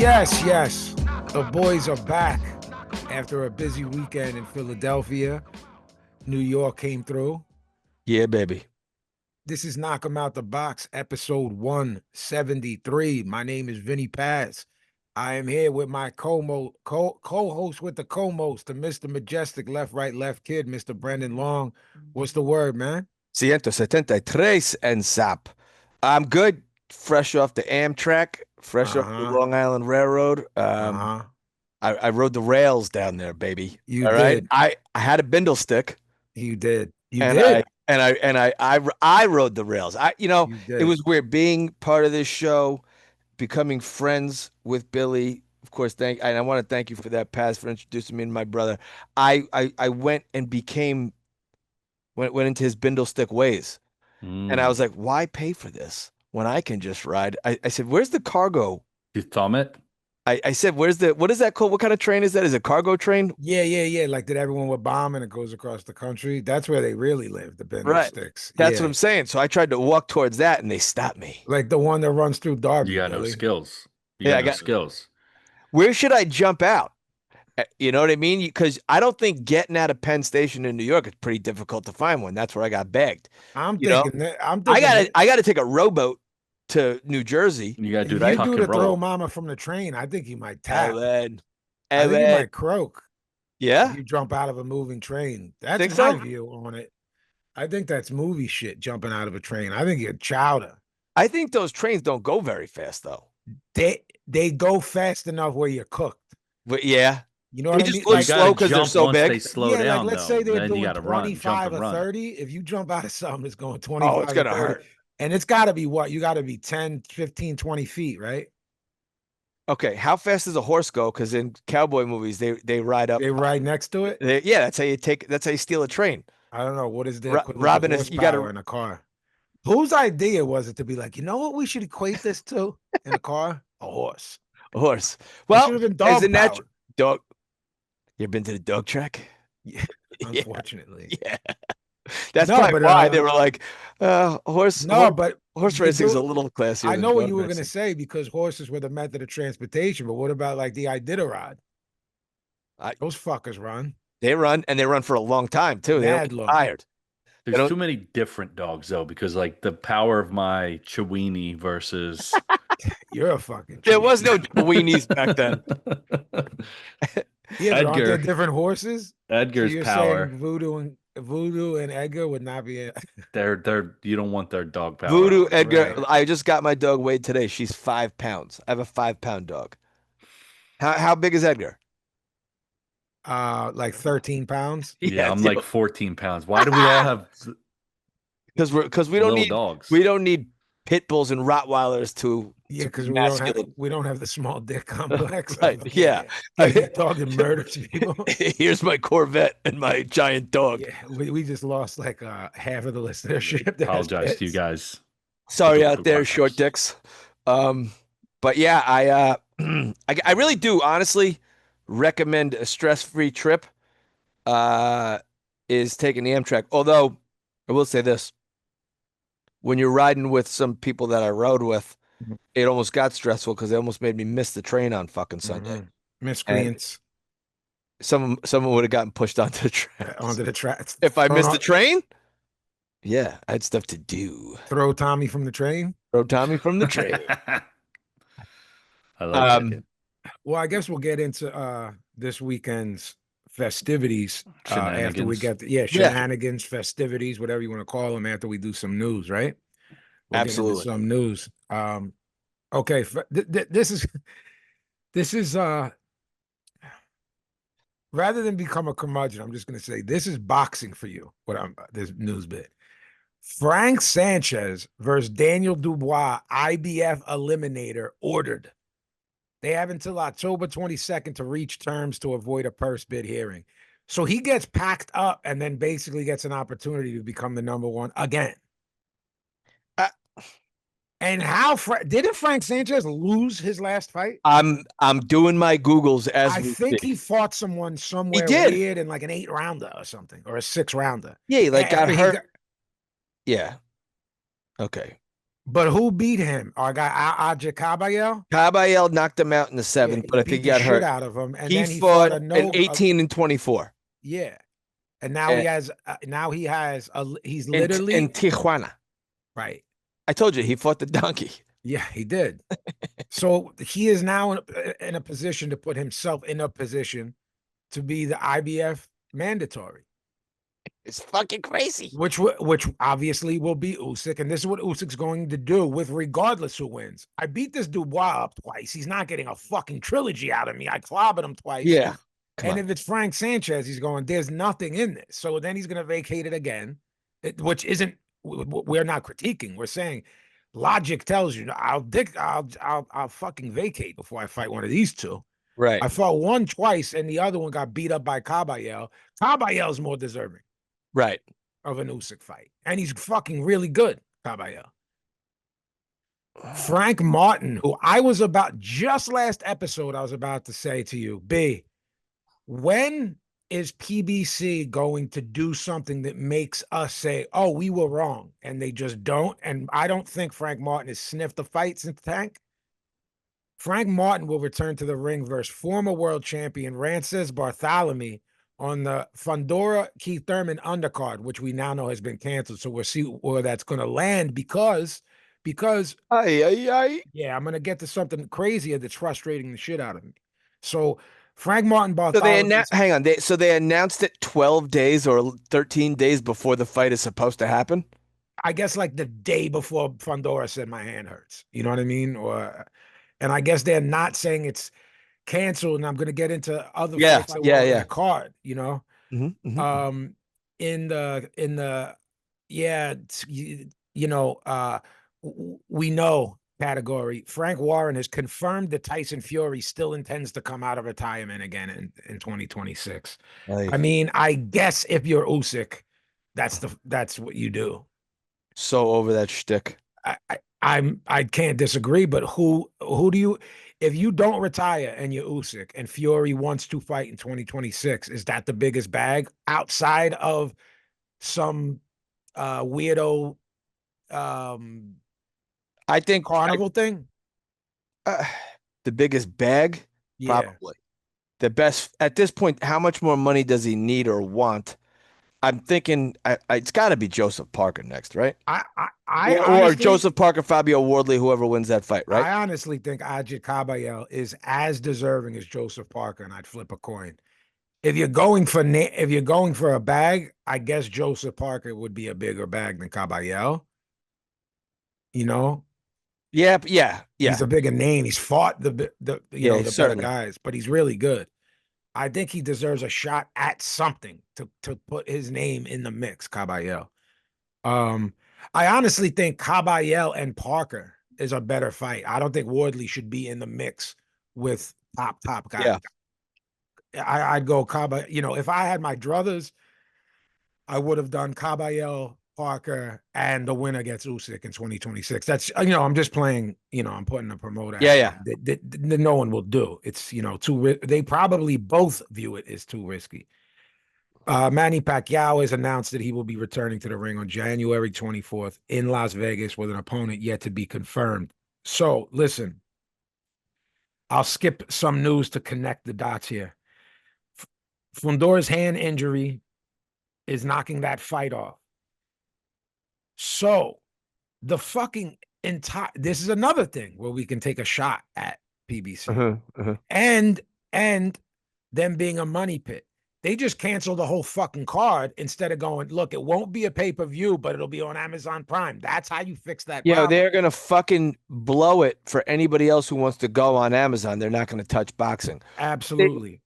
Yes. The boys are back after a busy weekend in Philadelphia. New York came through. Yeah, baby. This is Knock 'em Out the Box, episode 173. My name is Vinny Paz. I am here with my co-host with the co-most, the Mr. Majestic Left, Right, Left Kid, Mr. Brendan Long. What's the word, man? 173 and Zap. I'm good. Fresh off the Amtrak, fresh off the Uh-huh. Long Island Railroad. Uh-huh. I rode the rails down there, baby. You All right. did. I had a bindle stick, You did. You and did. I rode the rails. You It did. was weird being part of this show, becoming friends with Billy. Of course, and I want to thank you for that, Paz, for introducing me to my brother. I went and went into his bindle stick ways. And I was like, why pay for this when I can just ride? I said, where's the cargo? You thumb it? I said, what is that called? What kind of train is that? Is it a cargo train? Yeah. Like that everyone would bomb and it goes across the country. That's where they really live, the bendel Right. sticks. That's Yeah. what I'm saying. So I tried to walk towards that and they stopped me. Like the one that runs through Darby. You got no Billy. skills. I No got skills. Where should I jump out? You know what I mean? Because I don't think getting out of Penn Station in New York is pretty difficult to find one. That's where I got bagged. I'm You know? thinking that I'm thinking I gotta take a rowboat to New Jersey. You got to do if that you tuck do and the throw roll. mama from the train, I think you might tap. Ellen. I think you might croak. Yeah. If you jump out of a moving train. That's Think my so? view on it. I think that's movie shit, jumping out of a train. I think you're chowder. I think those trains don't go very fast though. They go fast enough where you're cooked. But yeah. You know They what I just mean? look Like, slow because they're jump so once big. They slow yeah, down, like let's though. say they're Then you doing got to run, 25 jump and or run. 30. If you jump out of something that's going 25 Oh, it's or gonna 30, hurt. and it's got to be what? You got to be 10, 15, 20 feet, right? Okay, how fast does a horse go? Because in cowboy movies, they ride up. They ride next to it. Yeah, that's how you steal a train. I don't know. What is the equivalent Robin of is you horsepower got in a car? Whose idea was it to be like, you know what we should equate this to in a car? A horse. a horse. It Well, should have been as dog a natural power. dog. You ever been to the dog track? Yeah, unfortunately. Yeah. That's No, probably but, why they were like, horse. No, but horse the racing is a dude- little classier. I than know what dog you were going to racing. say because horses were the method of transportation. But what about like the Iditarod? Those fuckers run. They run and they run for a long time too. They don't Mad get long. tired. There's too many different dogs, though, because like the power of my Chiweenie versus. You're a fucking. There was no weenies back then. Yeah, but aren't there Edgar. different horses? Edgar's so you're power. saying Voodoo and Edgar would not be. They're you don't want their dog power. Voodoo Edgar. Right. I just got my dog weighed today. She's 5 pounds. I have a 5-pound dog. How big is Edgar? Like 13 pounds. Yeah, I'm like 14 pounds. Why do we all have because we don't little need dogs? we don't need pit bulls and Rottweilers to Yeah, because masculine. we don't have the small dick complex. Right, yeah. The dog that murders people. Here's my Corvette and my giant dog. Yeah, we just lost like half of the listenership. that has Apologize to you pets. guys. Sorry Good out there, podcast. short dicks. But yeah, I really do honestly recommend a stress-free trip. Is taking the Amtrak. Although I will say this: when you're riding with some people that I rode with, Mhm. it almost got stressful because they almost made me miss the train on fucking Sunday. Miscreants Someone would have gotten pushed onto the train. onto the tracks. If I missed the train, yeah, I had stuff to do. Throw Tommy from the train. Throw Tommy from the train. I love that. Well, I guess we'll get into this weekend's festivities after we get shenanigans, festivities, whatever you want to call them. After we do some news, right? We'll get into Absolutely. some news. Okay, this is rather than become a curmudgeon, I'm just going to say this is boxing for you. This news bit. Frank Sanchez versus Daniel Dubois, IBF eliminator ordered. They have until October 22nd to reach terms to avoid a purse bid hearing. So he gets packed up and then basically gets an opportunity to become the number one again. And didn't Frank Sanchez lose his last fight? I'm doing my Googles as I we think speak. he fought someone somewhere did. weird in like an 8-rounder or something, or a 6-rounder. Yeah, he got After he hurt. Yeah. Okay. But who beat him? Our guy Aja Kabayel. Caballero knocked him out in the Yeah, seventh, he but I think beat he the got shit hurt. out of him, and He then he fought fought a an no. 18 and 24 Yeah, and now and, he has. Now he has. He's literally in Tijuana. right. I told you he fought the donkey. Yeah, he did. So he is now in a position to put himself in a position to be the IBF mandatory, It's fucking crazy. which obviously will be Usyk, and this is what Usyk's going to do with regardless who wins. I beat this Dubois up twice. He's not getting a fucking trilogy out of me. I clobbered him twice. Yeah. Come And on. if it's Frank Sanchez, he's going, there's nothing in this. So then he's going to vacate it again, which isn't, we're not critiquing. We're saying logic tells you, I'll fucking vacate before I fight one of these two. Right. I fought one twice and the other one got beat up by Caballero. Caballel's more deserving Right. of an Usyk fight. And he's fucking really good, Caballero. Frank Martin, who I was about, just last episode, I was about to say to you, B, when is PBC going to do something that makes us say, oh, we were wrong? And they just don't. And I don't think Frank Martin has sniffed the fight since Tank. Frank Martin will return to the ring versus former world champion Rances Bartholomew on the Fundora Keith Thurman undercard, which we now know has been canceled. So we'll see where that's going to land because yeah, I'm going to get to something crazier that's frustrating the shit out of me. So Frank Martin So they Bartholomew. hang on. So they announced it 12 days or 13 days before the fight is supposed to happen. I guess like the day before Fundora said my hand hurts. You know what I mean? And I guess they're not saying it's canceled. And I'm going to get into other fights I want on that card. You know, Mm-hmm. in the yeah, we know category. Frank Warren has confirmed that Tyson Fury still intends to come out of retirement again in 2026. I mean, I guess if you're Usyk, that's what you do. So over that shtick. I can't disagree, but who do you, if you don't retire and you're Usyk and Fury wants to fight in 2026, is that the biggest bag outside of some weirdo I think carnival thing? The biggest bag, Yeah. probably. The best at this point. How much more money does he need or want? I'm thinking it's got to be Joseph Parker next, right? I or honestly, Joseph Parker, Fabio Wardley, whoever wins that fight, right? I honestly think Ajit Kabayel is as deserving as Joseph Parker, and I'd flip a coin. If you're going for a bag, I guess Joseph Parker would be a bigger bag than Caballero. You know, Yeah. he's a bigger name. He's fought the better certainly. guys, but he's really good. I think he deserves a shot at something to put his name in the mix, Caballero. I honestly think Caballero and Parker is a better fight. I don't think Wardley should be in the mix with top guys. Yeah. I'd go Caballero. You know, if I had my druthers, I would have done Caballero, Parker, and the winner gets Usyk in 2026. That's, I'm just playing, I'm putting a promoter. Yeah. That no one will do. It's, they probably both view it as too risky. Manny Pacquiao has announced that he will be returning to the ring on January 24th in Las Vegas with an opponent yet to be confirmed. So listen, I'll skip some news to connect the dots here. Fundora's hand injury is knocking that fight off. So the fucking this is another thing where we can take a shot at PBC and them being a money pit. They just canceled the whole fucking card instead of going, look, it won't be a pay-per-view, but it'll be on Amazon Prime. That's how you fix that problem. They're going to fucking blow it for anybody else who wants to go on Amazon. They're not going to touch boxing. Absolutely.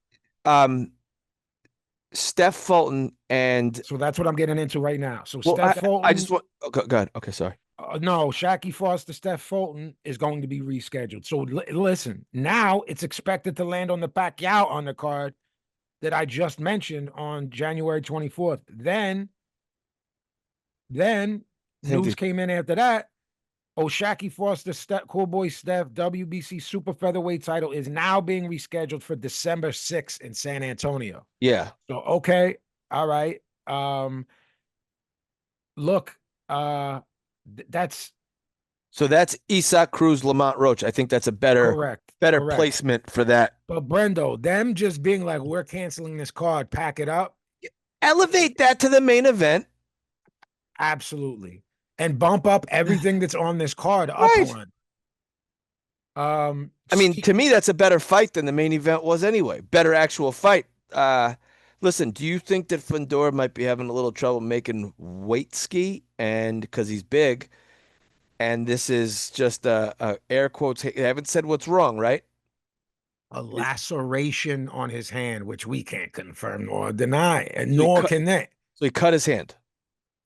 Steph Fulton and... So that's what I'm getting into right now. So Steph Fulton... I just want... go ahead. Okay, sorry. No, Shaqy Foster, Steph Fulton is going to be rescheduled. So listen, now it's expected to land on the Pacquiao undercard that I just mentioned on January 24th. Then news came in after that. Shaqy Foster, Cool Boy Steph, WBC Super Featherweight title is now being rescheduled for December 6th in San Antonio. Yeah. So, okay. All right. Look, that's So that's Isak Cruz, Lamont Roach. I think that's a Correct. better Correct. placement for that. But Brendo, them just being like, we're canceling this card, pack it up. Elevate that to the main event. Absolutely. And bump up everything that's on this card up Right. one. I mean, to me, that's a better fight than the main event was anyway. Better actual fight. Listen, do you think that Fundora might be having a little trouble making weight ski, and because he's big, and this is just a air quotes? They haven't said what's wrong, right? a laceration on his hand, which we can't confirm nor deny, and So he nor cut- can they. So he cut his hand.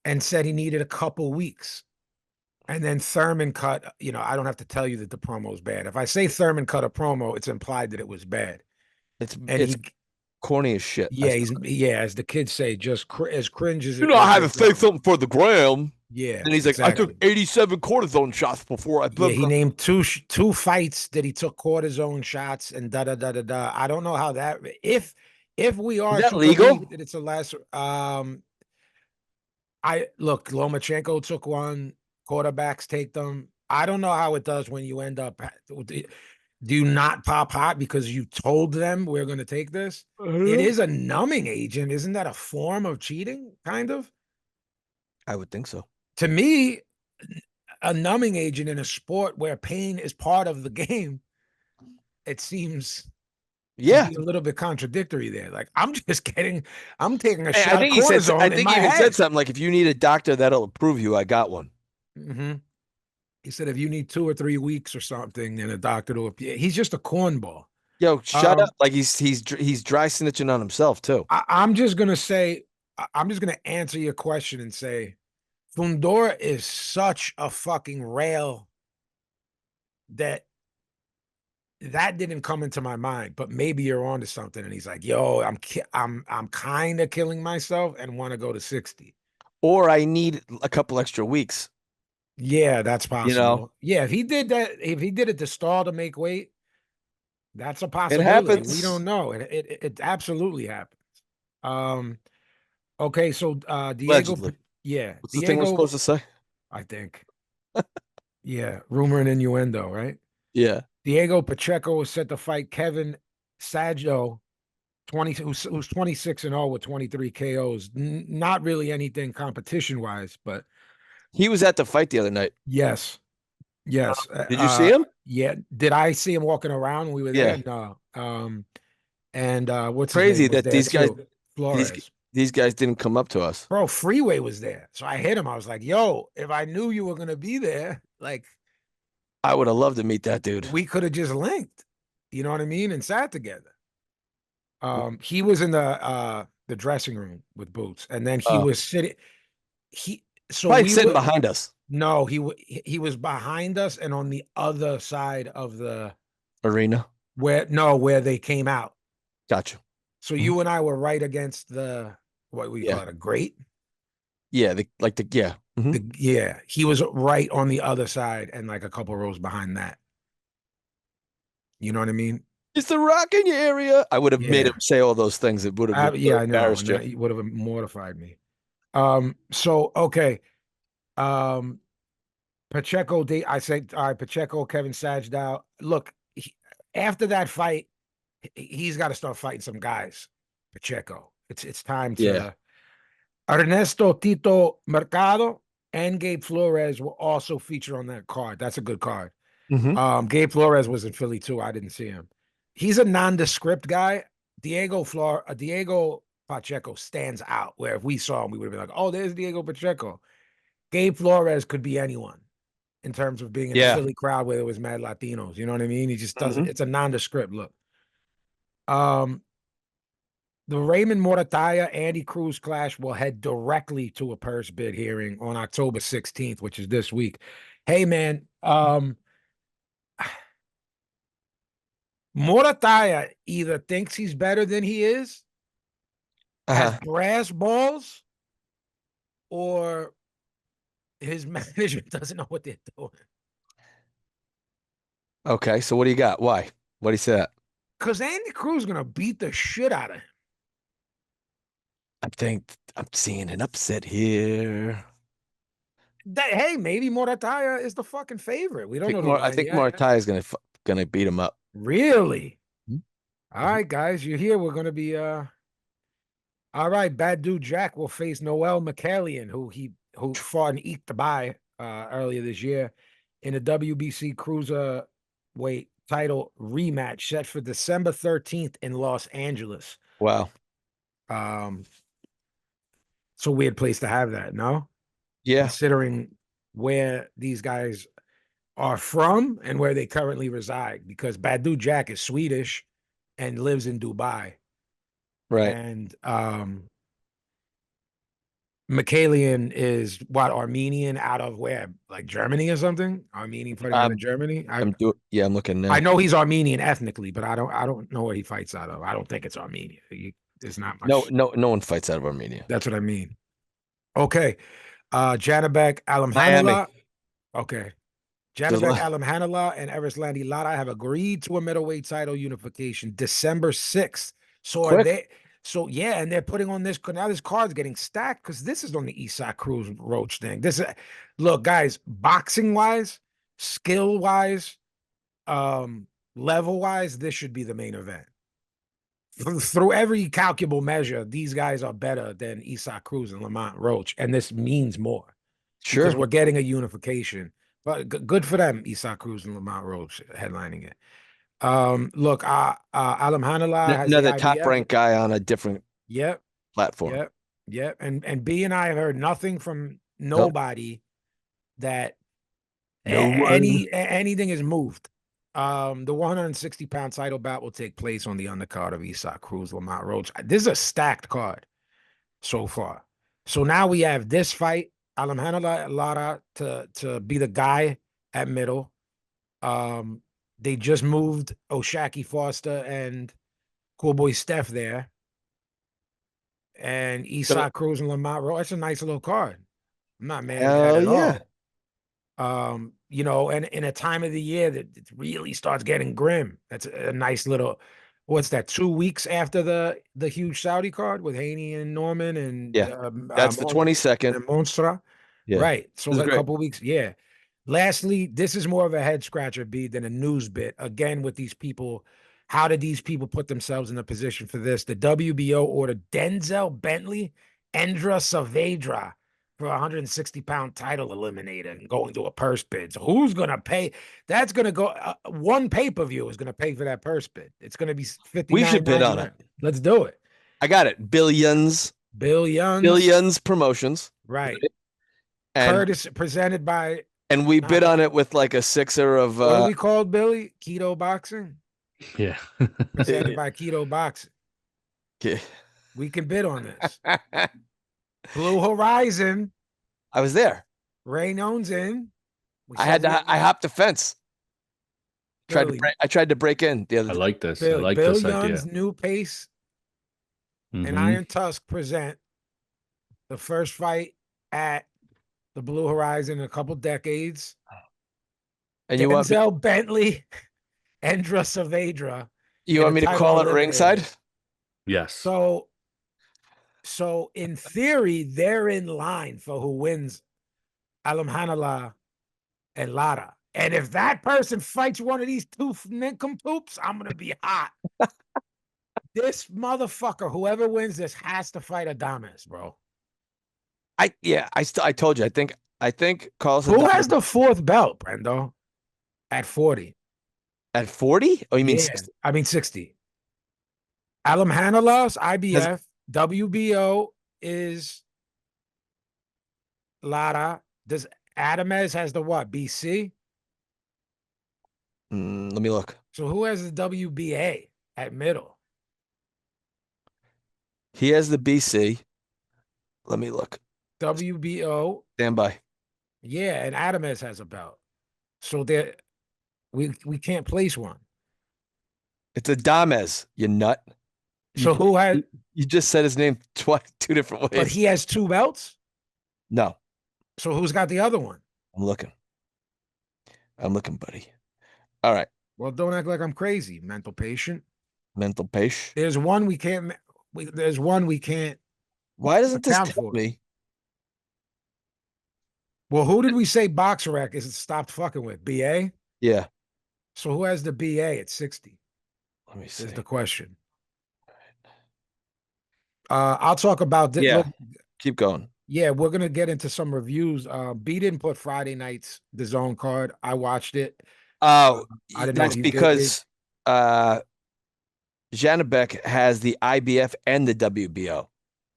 And said he needed a couple weeks. And then Thurman cut, I don't have to tell you that the promo is bad. If I say Thurman cut a promo, it's implied that it was bad. It's And corny as shit. as the kids say, just as cringe as it I is. had to say something for the gram. Yeah. And he's like, I took 87 cortisone shots before I. Yeah, he named two fights that he took cortisone shots and da da da da da. I don't know how that if we are Is that to legal? believe that it's a less Lomachenko took one, quarterbacks take them. I don't know how it does when you end up. Do you not pop hot because you told them we're going to take this? It is a numbing agent. Isn't that a form of cheating, kind of? I would think so. To me, a numbing agent in a sport where pain is part of the game, it seems to be a little bit contradictory there. Like, I'm taking a shot of cortisone I think he even said something like, if you need a doctor that'll approve you, I got one. Mm-hmm. He said, if you need 2 or 3 weeks or something, then a doctor will. He's just a cornball. Yo, shut up! Like he's dry snitching on himself too. I'm just gonna answer your question and say, Fundora is such a fucking rail that didn't come into my mind. But maybe you're onto something. And he's like, yo, I'm kind of killing myself and want to go to 60, or I need a couple extra weeks. Yeah, that's possible. Yeah, if he did it to stall to make weight, that's a possibility. It happens. We don't know. It absolutely happens. Okay, so Diego. Allegedly. Yeah. What's the thing we're supposed to say? I think. Yeah, rumor and innuendo, right? Yeah. Diego Pacheco is set to fight Kevin Sajo, who's 26-0 with 23 KOs. Not really anything competition-wise, but he was at the fight the other night. Yes. Yes. Did you see him? Yeah. Did I see him walking around when we were there? Yeah. No. And what's crazy his name that these guys, Flores. These guys didn't come up to us. Bro, Freeway was there. So I hit him. I was like, yo, if I knew you were gonna be there, like, I would have loved to meet that dude. We could have just linked, you know what I mean, and sat together. He was in the dressing room with Boots, and then he was sitting. Sitting behind us. No, he was behind us and on the other side of the arena where they came out. Gotcha. So you and I were right against the what we call it, a grate. Yeah, he was right on the other side and like a couple rows behind that. You know what I mean? Is the Rock in your area? I would have made him say all those things. It would have embarrassed you. It would have mortified me. So okay. Pacheco, I said, all right, Pacheco, Kevin Sajdow. Look, after that fight, he's got to start fighting some guys. Pacheco, it's time to. Ernesto Tito Mercado and Gabe Flores will also feature on that card. That's a good card. Mm-hmm. Gabe Flores was in Philly too. I didn't see him. He's a nondescript guy. Diego Pacheco stands out. Where if we saw him, we would have been like, "Oh, there's Diego Pacheco." Gabe Flores could be anyone in terms of being in a Philly crowd where there was mad Latinos. You know what I mean? He just doesn't. It's a nondescript look. The Raymond Morataya Andy Cruz clash will head directly to a purse bid hearing on October 16th, which is this week. Hey man, Morataya either thinks he's better than he is, has brass balls, or his management doesn't know what they're doing. Okay, so what do you got? Why? What do you say that? Because Andy Cruz is going to beat the shit out of him. I think I'm seeing an upset here. Hey, maybe Morataya is the fucking favorite. We don't know the I line think yet. Martai is gonna beat him up. Really? Mhm. All right, guys, you're here. We're gonna be all right. Bad Dude Jack will face Noel McCallion, who fought and eked the bye earlier this year in a WBC Cruiserweight title rematch set for December 13th in Los Angeles. Wow. It's a weird place to have that, no? Yeah. Considering where these guys are from and where they currently reside, because Badu Jack is Swedish and lives in Dubai. Right. And Mikhailian is what, Armenian, out of where? Like Germany or something? Armenian fighting out of Germany? I'm looking now. I know he's Armenian ethnically, but I don't know where he fights out of. I don't think it's Armenia. There's not much. No one fights out of Armenia. That's what I mean. Okay. Janabek Miami. Alamhanallah. Okay. Janabek Alamhanallah and Arslanbek Lara have agreed to a middleweight title unification December 6th. And they're putting on this. Now this card's getting stacked because this is on the Eastside Cruz Roach thing. Look, guys, boxing wise, skill wise, level wise, this should be the main event. Through every calculable measure, these guys are better than Eastside Cruz and Lamont Roach, and this means more. Sure. Because we're getting a unification. But good for them, Eastside Cruz and Lamont Roach headlining it. Look, Alam Hanallah has another the top IBF. ranked guy on a different platform. Yep. And B and I have heard nothing from nobody that anything is moved. The 160-pound title bout will take place on the undercard of Eastside Cruz, Lamont Roach. This is a stacked card so far. So now we have this fight, Alamhanallah Lara to be the guy at middle. They just moved Oshaki Foster and Cool Boy Steph there. And Eastside Cruz and Lamont Roach. That's a nice little card. I'm not mad at that at all. And in a time of the year that it really starts getting grim. That's a nice little, what's that, 2 weeks after the huge Saudi card with Haney and Norman and that's the 22nd and Monstra. Yeah. Right. So a couple weeks. Yeah. Lastly, this is more of a head scratcher, B, than a news bit. Again, with these people, how did these people put themselves in a position for this? The WBO ordered Denzel Bentley, Endra Saavedra for a 160-pound title eliminator and going to a purse bid. So who's going to pay? That's going to go, one pay-per-view is going to pay for that purse bid. It's going to be $59. We should bid on it. Let's do it. I got it. Billions Promotions. Right. And Curtis presented by. And we bid on it with like a sixer of. What are we called, Billy? Keto Boxing? Yeah. Presented by Keto Boxing. Okay. We can bid on this. Blue Horizon. I was there. Ray None's in. I hopped the fence. I tried to break in the other day. I like this. Billy, I like Bill this Young's idea. New Pace and Iron Tusk present the first fight at the Blue Horizon in a couple decades. And Denzel Bentley, Endra Saavedra. You want me to call it ringside? Yes. So in theory, they're in line for who wins Alamhanallah and Lara. And if that person fights one of these two nincompoops, I'm going to be hot. This motherfucker, whoever wins this, has to fight Adames, bro. I told you. I think Carlos. Who has the fourth belt, Brendo? At 40. At 40? Oh, you mean 60? I mean 60. Alamhanallah's IBF, WBO is Lara. Does Adames has the what? BC? Let me look. So who has the WBA at middle? He has the BC. Let me look. WBO. Stand by. Yeah, and Adames has a belt. So we can't place one. It's Adames, you nut. So who had? You just said his name twice, two different ways. But he has two belts? No. So who's got the other one? I'm looking, buddy. All right. Well, don't act like I'm crazy, mental patient. Mental patient. There's one we can't. There's one we can't. Why doesn't this tell me? Well, who did we say BoxRec is stopped fucking with? BA? Yeah. So who has the BA at 60? Let me see. Is the question. I'll talk about this. Yeah. Look, Keep going. yeah, we're gonna get into some reviews. B didn't put Friday night's the zone card. I watched it. Oh, I didn't know if that's you did. because Janabek has the IBF and the WBO.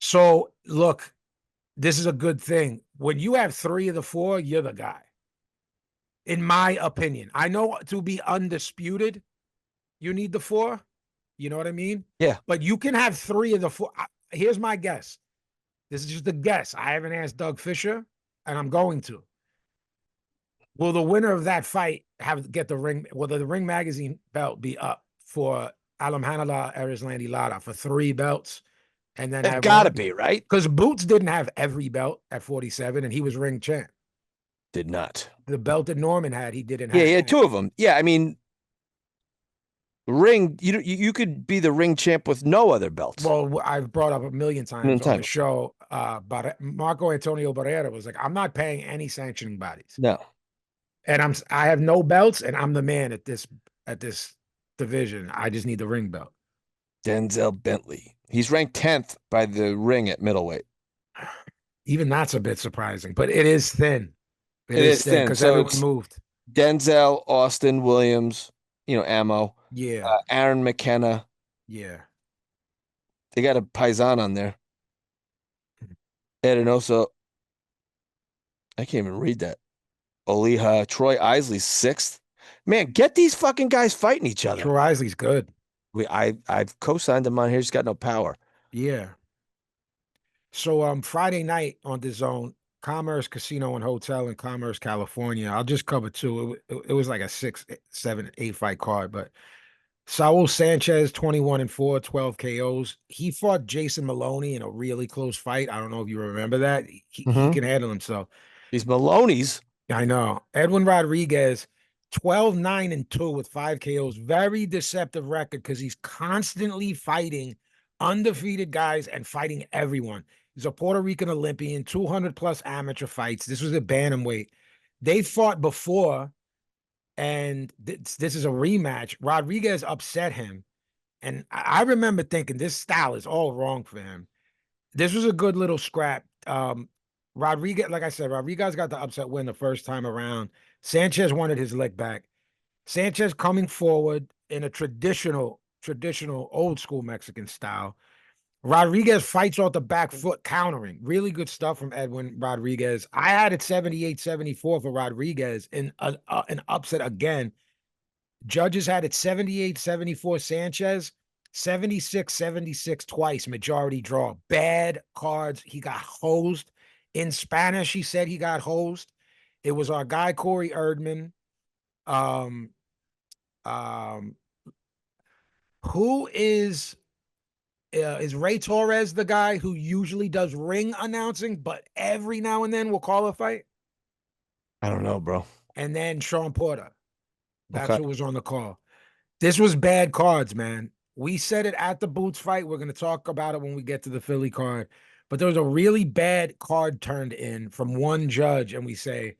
So look, this is a good thing. When you have 3 of the 4, you're the guy. In my opinion, I know to be undisputed, you need the 4. You know what I mean? Yeah. But you can have 3 of the 4. Here's my guess. This is just a guess. I haven't asked Doug Fisher, and I'm going to. Will the winner of that fight get the ring? Will the Ring Magazine belt be up for Alamhanala Arislandi Lara for 3 belts? And then It's got to be, right? Because Boots didn't have every belt at 47, and he was ring champ. Did not. The belt that Norman had, he didn't Yeah, have. he had 2 of them. Yeah, I mean, ring. You could be the ring champ with no other belts. Well, I've brought up a million times on the show, but Marco Antonio Barriere was like, "I'm not paying any sanctioning bodies." No. And I have no belts, and I'm the man at this division. I just need the ring belt. Denzel Bentley. He's ranked 10th by the ring at middleweight. Even that's a bit surprising, but it is thin. It is thin because so everyone moved. Denzel, Austin Williams, Ammo. Yeah. Aaron McKenna. Yeah. They got a Paisan on there. Edenoso. I can't even read that. Oliha. Troy Isley, 6th. Man, get these fucking guys fighting each other. Troy Isley's good. I've co-signed him on here. He's got no power. Yeah. So Friday night on the zone, Commerce Casino and Hotel in Commerce, California. I'll just cover 2. It was like a 6, 7, 8 fight card, but Saul Sanchez, 21-4, 12 KOs. He fought Jason Maloney in a really close fight. I don't know if you remember that. He can handle himself. These Maloney's. I know. Edwin Rodriguez, 12-9-2 with 5 KOs. Very deceptive record because he's constantly fighting undefeated guys and fighting everyone. He's a Puerto Rican Olympian, 200 plus amateur fights. This was a bantamweight. They fought before, and this is a rematch. Rodriguez upset him. And I remember thinking this style is all wrong for him. This was a good little scrap. Rodriguez, like I said, Rodriguez got the upset win the first time around. Sanchez wanted his leg back. Sanchez coming forward in a traditional old school Mexican style. Rodriguez fights off the back foot, countering. Really good stuff from Edwin Rodriguez. I had it 78-74 for Rodriguez in an upset again. Judges had it 78-74 Sanchez, 76-76 twice, majority draw. Bad cards. He got hosed. In Spanish, he said he got hosed. It was our guy, Corey Erdman. Who is Ray Torres the guy who usually does ring announcing, but every now and then will call a fight? I don't know, bro. And then Sean Porter. That's who was on the call. This was bad cards, man. We said it at the Boots fight. We're going to talk about it when we get to the Philly card. But there was a really bad card turned in from one judge, and we say,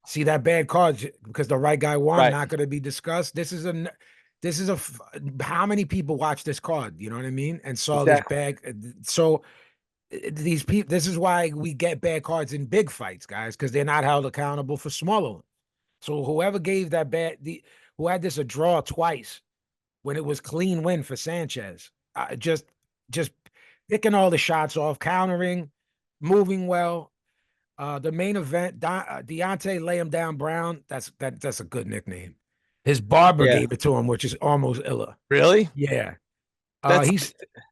see that bad card because the right guy won, not going to be discussed. This is how many people watch this card? You know what I mean? And saw this bad. So these people, this is why we get bad cards in big fights, guys, because they're not held accountable for smaller ones. So whoever gave that who had this a draw twice when it was clean win for Sanchez, just picking all the shots off, countering, moving well. The main event, Deontay Lay Him Down Brown. That's a good nickname. His barber gave it to him, which is almost illa. Really? Yeah.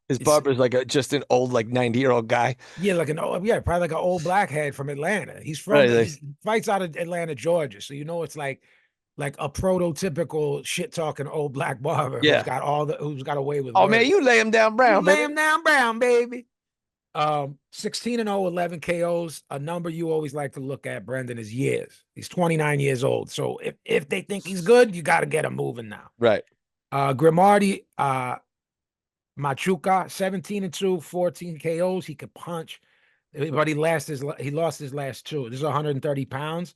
His barber's like just an old, like 90-year-old guy. Yeah, probably like an old blackhead from Atlanta. He fights out of Atlanta, Georgia. So it's like a prototypical shit talking old black barber who's got away with. Oh man, you lay him down, Brown. Lay him down, Brown, baby. 16-0, 11 KOs. A number you always like to look at, Brendan, is years. He's 29 years old. So if they think he's good, you got to get him moving now. Right. Grimaldi, Machuca, 17-2, 14 KOs. He could punch. but he lost his last two. This is 130 pounds.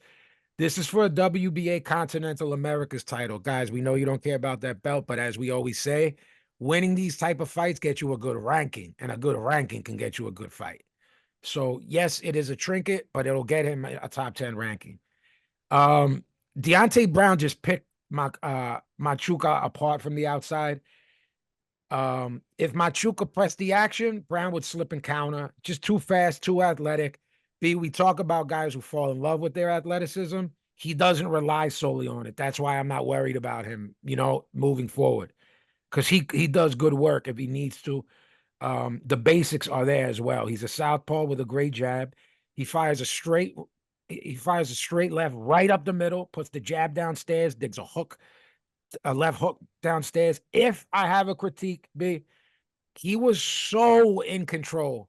This is for a WBA Continental Americas title. Guys, we know you don't care about that belt, but as we always say, winning these type of fights get you a good ranking, and a good ranking can get you a good fight. So, yes, it is a trinket, but it'll get him a top 10 ranking. Deontay Brown just picked Machuca apart from the outside. If Machuca pressed the action, Brown would slip and counter. Just too fast, too athletic. B, we talk about guys who fall in love with their athleticism. He doesn't rely solely on it. That's why I'm not worried about him, moving forward. Because he does good work if he needs to. The basics are there as well. He's a southpaw with a great jab. He fires a straight left right up the middle, puts the jab downstairs, digs a left hook downstairs. If I have a critique, B, he was so in control.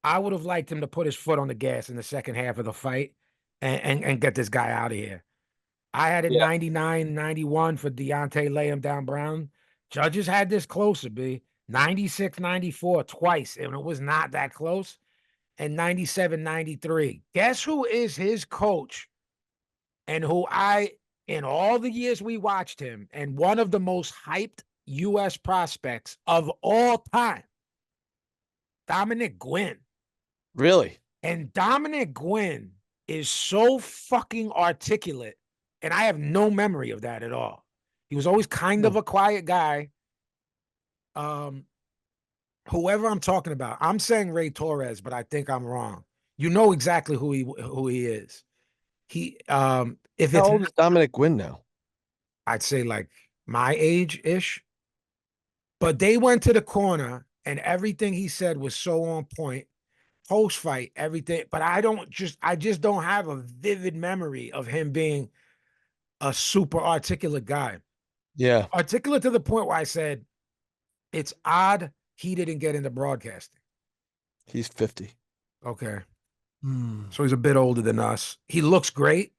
I would have liked him to put his foot on the gas in the second half of the fight and get this guy out of here. I had it 99-91 for Deontay lay him down Brown. Judges had this closer, B. 96-94 twice, and it was not that close. And 97-93. Guess who is his coach and who in all the years we watched him, and one of the most hyped U.S. prospects of all time, Dominic Gwynn. Really? And Dominic Gwynn is so fucking articulate, and I have no memory of that at all. He was always kind of a quiet guy. Whoever I'm talking about, I'm saying Ray Torres, but I think I'm wrong. You know exactly who he is. If How it's old is Dominic Gwynn now? I'd say like my age-ish. But they went to the corner and everything he said was so on point. Post-fight, everything. But I just don't have a vivid memory of him being a super articulate guy. Yeah. Articulate to the point where I said, it's odd he didn't get into broadcasting. He's 50. Okay. So he's a bit older than us. He looks great.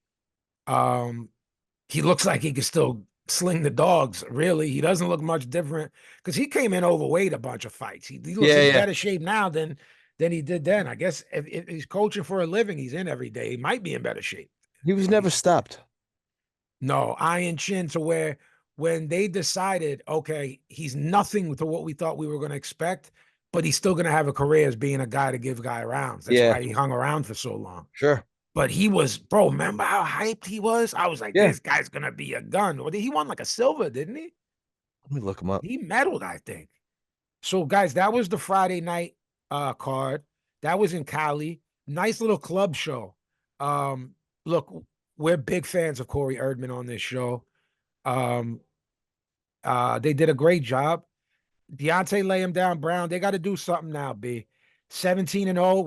He looks like he can still sling the dogs, really. He doesn't look much different because he came in overweight a bunch of fights. He looks in better shape now than he did then. I guess if he's coaching for a living, he's in every day. He might be in better shape. He was never stopped. No, iron chin to where when they decided, okay, he's nothing to what we thought we were going to expect, but he's still going to have a career as being a guy to give guy rounds. That's why he hung around for so long. Sure. But he was, bro, remember how hyped he was? I was like, this guy's going to be a gun. He won like a silver, didn't he? Let me look him up. He medaled, I think. So, guys, that was the Friday night card. That was in Cali. Nice little club show. Look, we're big fans of Corey Erdman on this show. They did a great job. Deontay lay him down Brown. They got to do something now, B. 17-0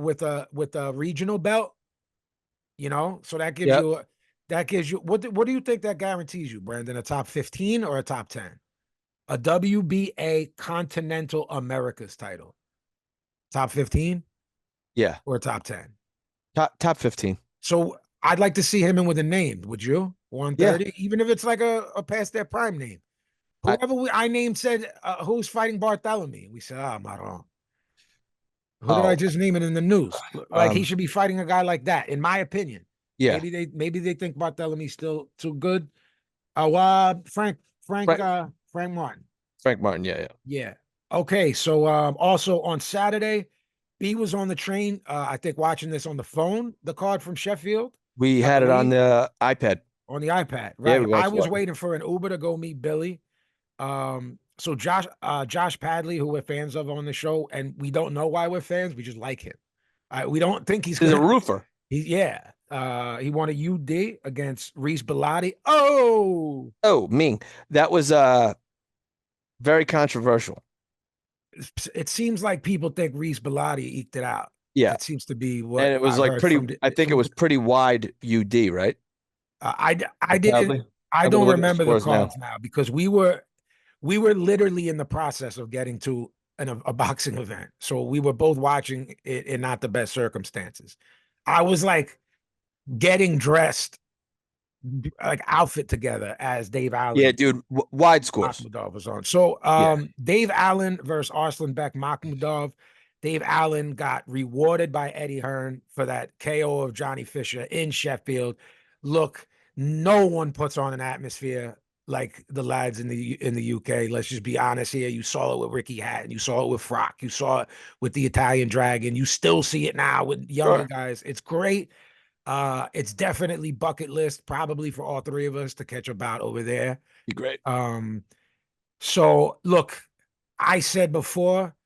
with a regional belt. So that gives you what do you think that guarantees you, Brandon? A top 15 or a top 10? A WBA Continental Americas title. Top 15? Yeah. Or top 10? Top 15. So I'd like to see him in with a name. Would you? 130? Even if it's like a past their prime name. Whoever I named said, who's fighting Bartholomew? We said, Maron. Who did I just name it in the news? Like he should be fighting a guy like that, in my opinion. Yeah. Maybe they think Barthelomew's still too good. Frank Martin. Frank Martin, yeah. Yeah. Okay. So also on Saturday, B was on the train. I think watching this on the phone, the card from Sheffield. We had it on the iPad. On the iPad, right? Yeah, I was waiting for an Uber to go meet Billy. So Josh Padley, who we're fans of on the show, and we don't know why we're fans. We just like him. We don't think he's a roofer. He won a UD against Reese Bellotti. Ming. That was very controversial. It seemes like people think Reese Bellotti eked it out. Yeah, it seems to be what. And it was like pretty. I think it was pretty wide UD, right? I didn't. I don't remember the cards now because we were literally in the process of getting to a boxing event. So we were both watching it in not the best circumstances. I was like getting dressed, like outfit together as Dave Allen. Yeah, dude, wide scores. Makhmudov was on. So Dave Allen versus Arslanbek Makhmudov. Dave Allen got rewarded by Eddie Hearn for that KO of Johnny Fisher in Sheffield. Look, no one puts on an atmosphere like the lads in the UK. Let's just be honest here. You saw it with Ricky Hatton. You saw it with Frock. You saw it with the Italian Dragon. You still see it now with younger guys. It's great. It's definitely bucket list, probably for all three of us to catch a bout over there. Be great. So look, I said before,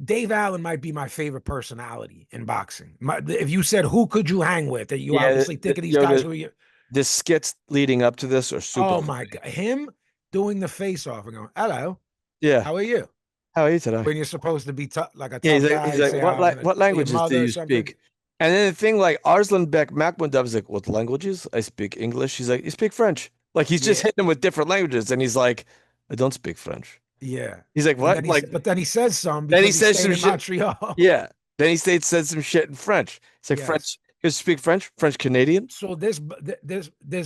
Dave Allen might be my favorite personality in boxing. If you said who could you hang with, that you obviously think of these guys who you. The skits leading up to this are super. Oh my God, him doing the face off and going, "Hello, yeah, how are you? How are you today?" When you're supposed to be like a tough guy. He's like, what languages do you speak? And then the thing like Arslanbek Makhmudov is like, what languages? I speak English. He's like, you speak French. Like he's just hitting him with different languages, and he's like, I don't speak French. Yeah. He's like, what? But then he says some. Then he says some in shit. Montreal. Yeah. Then he said some shit in French. It's like French. You speak French? French Canadian? So this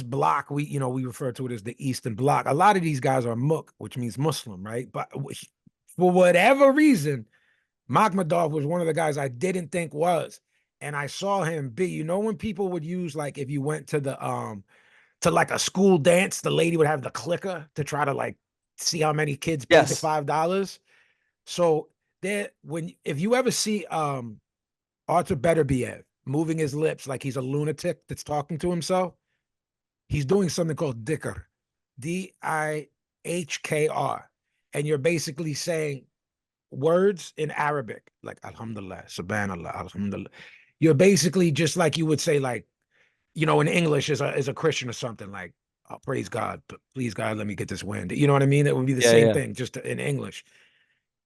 block, we refer to it as the Eastern Bloc. A lot of these guys are Muk, which means Muslim, right? But for whatever reason, Makhmudov was one of the guys I didn't think was. And I saw him be, when people would use, like, if you went to the to like a school dance, the lady would have the clicker to try to like see how many kids paid the $5. So if you ever see Artur Beterbiev moving his lips like he's a lunatic that's talking to himself, he's doing something called Dikr, D-I-H-K-R. And you're basically saying words in Arabic, like Alhamdulillah, Subhanallah, Alhamdulillah. You're basically just like you would say, like, in English as a Christian or something, like, oh, praise God, please God, let me get this win. You know what I mean? It would be the same thing, just in English.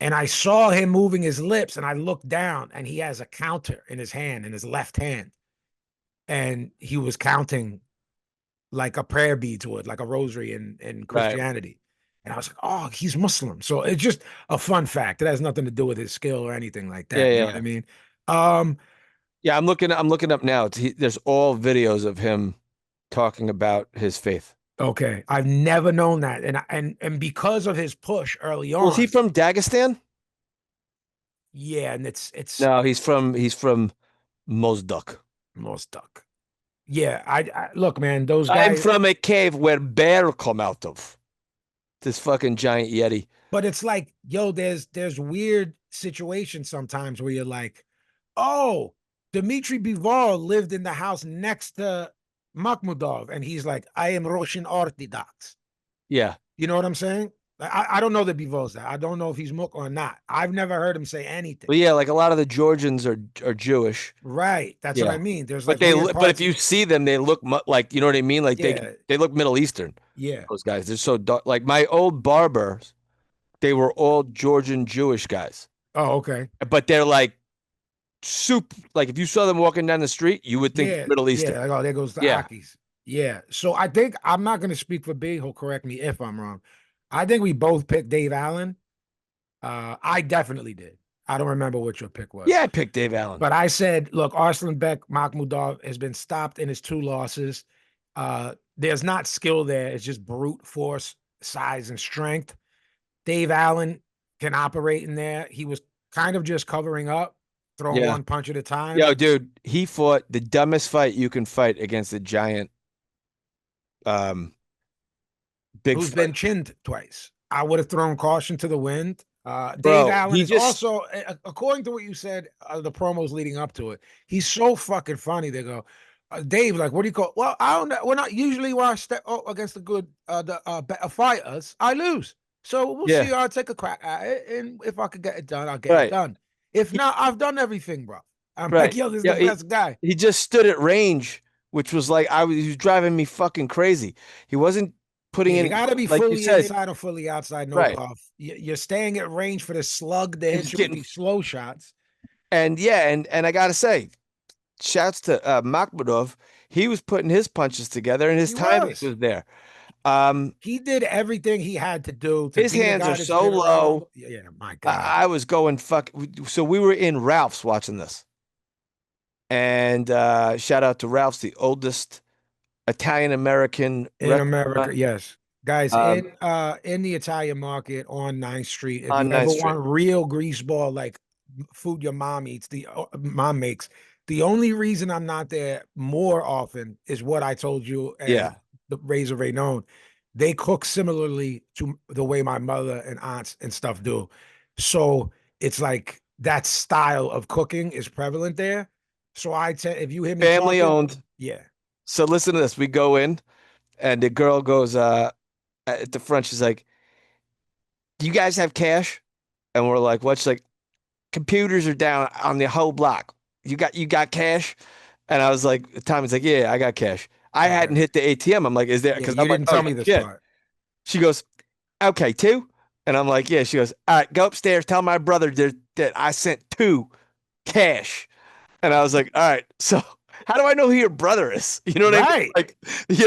And I saw him moving his lips, and I looked down, and he has a counter in his hand, in his left hand. And he was counting like a prayer beads would, like a rosary in Christianity. Right. And I was like, oh, he's Muslim. So it's just a fun fact. It has nothing to do with his skill or anything like that. You know what I mean? Yeah, I'm looking up now. There's all videos of him talking about his faith. Okay, I've never known that, and because of his push early on. Was he from Dagestan? Yeah, and it's no, he's from Mozdok. Mozdok. Yeah, I look, man, those guys. I'm from a cave where bear come out of. This fucking giant yeti. But it's like, yo, there's weird situations sometimes where you're like, oh, Dmitry Bivol lived in the house next to Makhmudov, and he's like, I am Russian Orthodox. Yeah. You know what I'm saying? I don't know that Bivol's that. I don't know if he's Muk or not. I've never heard him say anything. Well, yeah, like a lot of the Georgians are Jewish. Right. That's what I mean. There's like, but if you see them, they look like, you know what I mean? Like they look Middle Eastern. Yeah. Those guys, they're so dark. Like my old barbers, they were all Georgian Jewish guys. Oh, okay. But they're like like if you saw them walking down the street, you would think Middle Eastern. Yeah, like, oh, there goes the Akis. Yeah. So I think, I'm not going to speak for B. He'll correct me if I'm wrong. I think we both picked Dave Allen. I definitely did. I don't remember what your pick was. Yeah, I picked Dave Allen. But I said, look, Arslanbek Makhmudov has been stopped in his 2 losses. There's not skill there. It's just brute force, size, and strength. Dave Allen can operate in there. He was kind of just covering up, throwing one punch at a time. Yo, dude, he fought the dumbest fight you can fight against a giant who's been chinned twice. I would have thrown caution to the wind. Dave Allen is also, according to what you said, the promos leading up to it, he's so fucking funny. They go, Dave, like, what do you call? Well, I don't know. We're not usually when I step up against the good fighters, I lose. So we'll see. I'll take a crack at it, and if I could get it done, I'll get it done. If not, I've done everything, bro. I'm like, yo, this is the best guy. He just stood at range, which was like, he was driving me fucking crazy. He wasn't putting in. You got to be fully inside or fully outside, no puff. You're staying at range for the slug. They're getting slow shots. And and I got to say, shouts to Makhmudov. He was putting his punches together, and his timing was there. He did everything he had to do. His hands are so low. Yeah, my God. I was going So we were in Ralph's watching this. And shout out to Ralph's, the oldest Italian-American in America. Yes. Guys, in the Italian market on 9th Street, if you ever want real greaseball, like food your mom eats, mom makes. The only reason I'm not there more often is what I told you and Yeah. the Razor Raynon. They cook similarly to the way my mother and aunts and stuff do. So it's like that style of cooking is prevalent there. So if you hear me Family talking, owned. yeah. So listen to this. We go in and the girl goes at the front, she's like, "Do you guys have cash?" And we're like, "What?" She's like, "Computers are down on the whole block. You got cash?" And I was like, Tommy's like, "Yeah, I got cash." I hadn't Okay. hit the ATM. I'm like, "Is there?" Yeah, Because you I'm like, didn't "Oh tell me this shit." part. She goes, "Okay, two." And I'm like, "Yeah." She goes, "All right, go upstairs. Tell my brother that I sent two cash." And I was like, "All right, so how do I know who your brother is?" You know what I mean? Right. Like,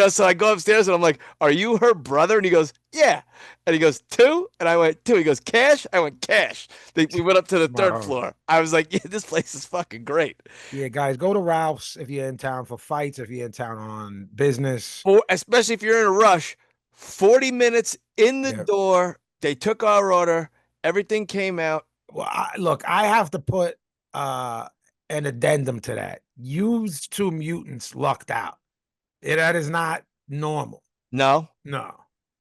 so I go upstairs and I'm like, "Are you her brother?" And he goes, "Yeah." And he goes, "Two?" And I went, "Two." He goes, "Cash?" I went, "Cash." We went up to the third Wow. floor. I was like, "Yeah, this place is fucking great." Yeah, guys, go to Ralph's if you're in town for fights, if you're in town on business. Especially if you're in a rush, 40 minutes in the Yeah. door. They took our order. Everything came out. Well, look, I have to put uh an addendum to that. You two mutants lucked out. That is not normal. No. No.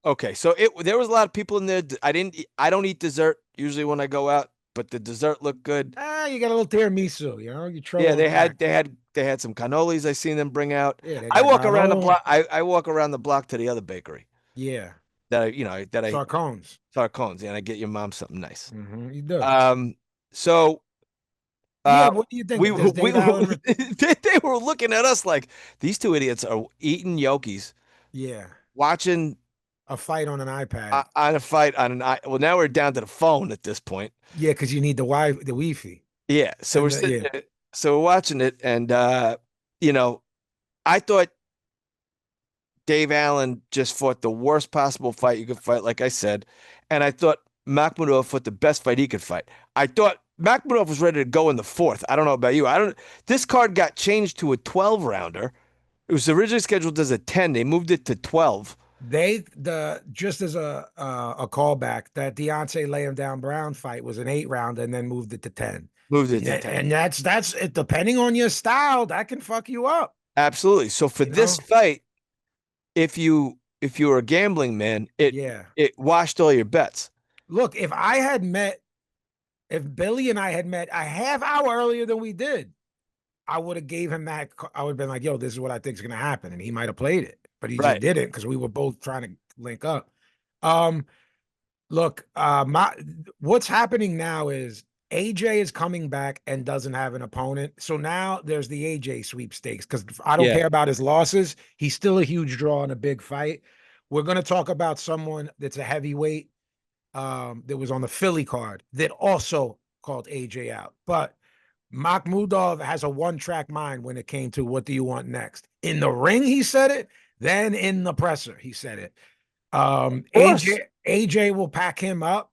Okay, so there was a lot of people in there. I don't eat dessert usually when I go out, but the dessert looked good. You got a little tiramisu, you throw Yeah, on back. they had some cannolis I seen them bring out. Yeah, they I got walk around the gano. block. I walk around the block to the other bakery Yeah. that I Sarcones. Sarcones, and I get your mom something nice. You do. So Yeah, what do you think? we Does we Dave Allen they were looking at us like these two idiots are eating Yoki's, Yeah. watching A fight on an iPad. on a fight on an I. Well, now we're down to the phone at this point. Yeah, because you need the Wi-Fi. Yeah, so And we're sitting yeah. there, so we're watching it, and you know, I thought Dave Allen just fought the worst possible fight you could fight, like I said, and I thought Makhmudov fought the best fight he could fight. I thought Makhmudov was ready to go in the fourth. I don't know about you. I don't. This card got changed to a 12 rounder. It was originally scheduled as a 10. They moved it to 12. Just as a callback, that Deontay lay him down Brown fight was an 8 rounder and then moved it to 10. Moved it to Yeah, 10. and that's it, depending on your style, that can fuck you up. Absolutely. So for You this know? fight, if you were a gambling man, Yeah. it washed all your bets. Look, if Billy and I had met a half hour earlier than we did, I would have gave him that. I would have been like, "Yo, this is what I think is going to happen," and he might have played it, but he just Right. didn't because we were both trying to link up. Look, what's happening now is AJ is coming back and doesn't have an opponent, so now there's the AJ sweepstakes because I don't Yeah. care about his losses. He's still a huge draw in a big fight. We're going to talk about someone that's a heavyweight that was on the Philly card that also called AJ out, but Makhmudov has a one-track mind when it came to what do you want next. In the ring, he said it. Then in the presser, he said it. AJ will pack him up.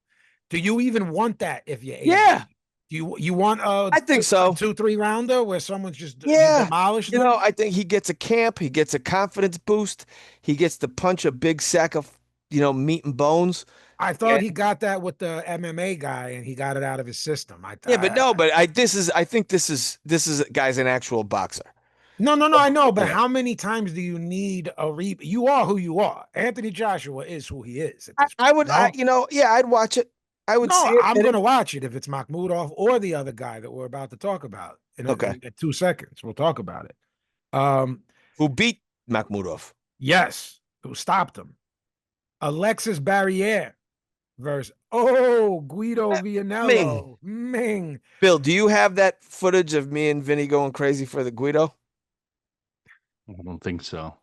Do you even want that if you're AJ? Yeah. Do you want I think so. a 2-3 rounder where someone's just you Yeah. demolish You them? know, I think he gets a camp, he gets a confidence boost, he gets to punch a big sack of, meat and bones. I thought And he got that with the MMA guy and he got it out of his system. yeah, but no, but I think this is a guy's an actual boxer. No, I know, but Yeah. how many times do you need a You are who you are. Anthony Joshua is who he is at this I point. would, No, yeah, I'd watch it. I would see no, it. I'm And going to watch it if it's Makhmudov or the other guy that we're about to talk about okay. in 2 seconds. We'll talk about it. Um, Who beat Makhmudov? yes, who stopped him? Alexis Barriere versus Guido Ming. Vianello. Ming. Bill, do you have that footage of me and Vinny going crazy for the Guido? I don't think so.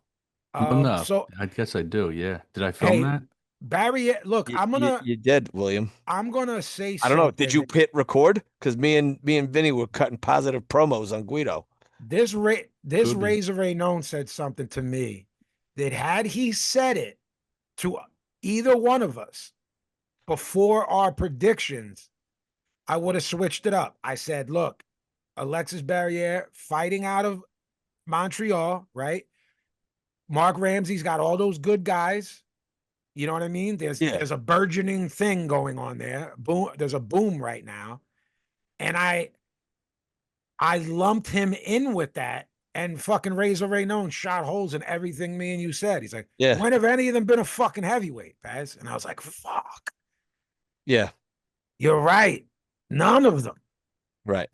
Well, no, So I guess I do. Yeah. Did I film hey, that? Barriere, look, You did, William. I'm gonna say I don't know. Did you something. hit record? Because me and Vinny were cutting positive promos on Guido. This Could be. Razor Raynon said something to me that had he said it to either one of us before our predictions, I would have switched it up. I said, look, Alexis Barriere fighting out of Montreal, right? Mark Ramsey's got all those good guys. You know what I mean? There's a burgeoning thing going on there. Boom, there's a boom right now. And I lumped him in with that, and fucking Razor Ramon shot holes in everything me and you said. He's like, Yeah. when have any of them been a fucking heavyweight, Paz? And I was like, fuck. Yeah. You're right. None of them. Right.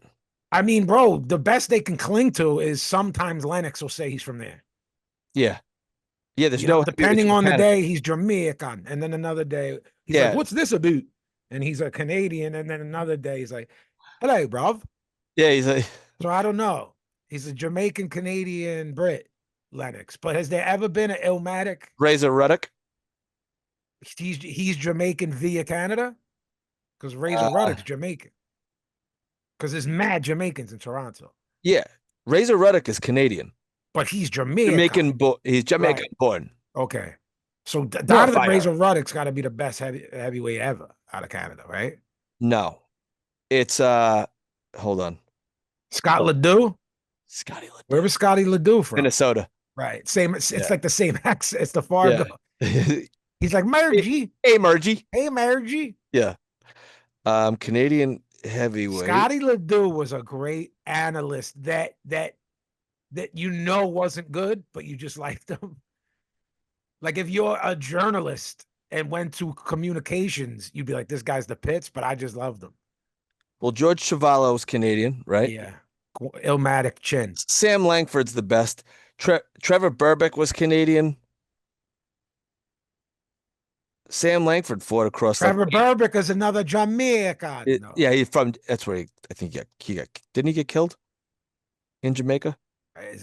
I mean, bro, the best they can cling to is sometimes Lennox will say he's from there. Yeah. Yeah. There's You know, no depending on the day, he's Jamaican. And then another day, he's like, what's this about? And he's a Canadian. And then another day, he's like, hello, bruv. Yeah. He's like, So I don't know. He's a Jamaican Canadian Brit, Lennox. But has there ever been an Illmatic? Razor Ruddock. He's Jamaican via Canada? Because Razor Ruddock's Jamaican. Because there's mad Jamaicans in Toronto. Yeah. Razor Ruddock is Canadian. But he's Jamaican. He's Jamaican born. Okay. So Donovan Razor Ruddock's got to be the best heavyweight ever out of Canada, right? No. It's hold on. Scott Ledoux? Scotty Ledoux. Where was Scotty Ledoux from? Minnesota. Right. Same. It's like the same accent. It's the Fargo. Yeah. He's like, Margie. Hey, Margie. Hey, Margie. Yeah. Canadian heavyweight. Scotty Ledoux was a great analyst that you know wasn't good, but you just liked him. Like if you're a journalist and went to communications, you'd be like, this guy's the pits, but I just loved him. Well, George Chuvalo's Canadian, right? Yeah. Illmatic chin. Sam Langford's the best. Trevor Burbick was Canadian. Sam Langford fought across. Trevor Burbick is another Jamaican. Yeah, he's from. That's where I think he got. Didn't he get killed in Jamaica?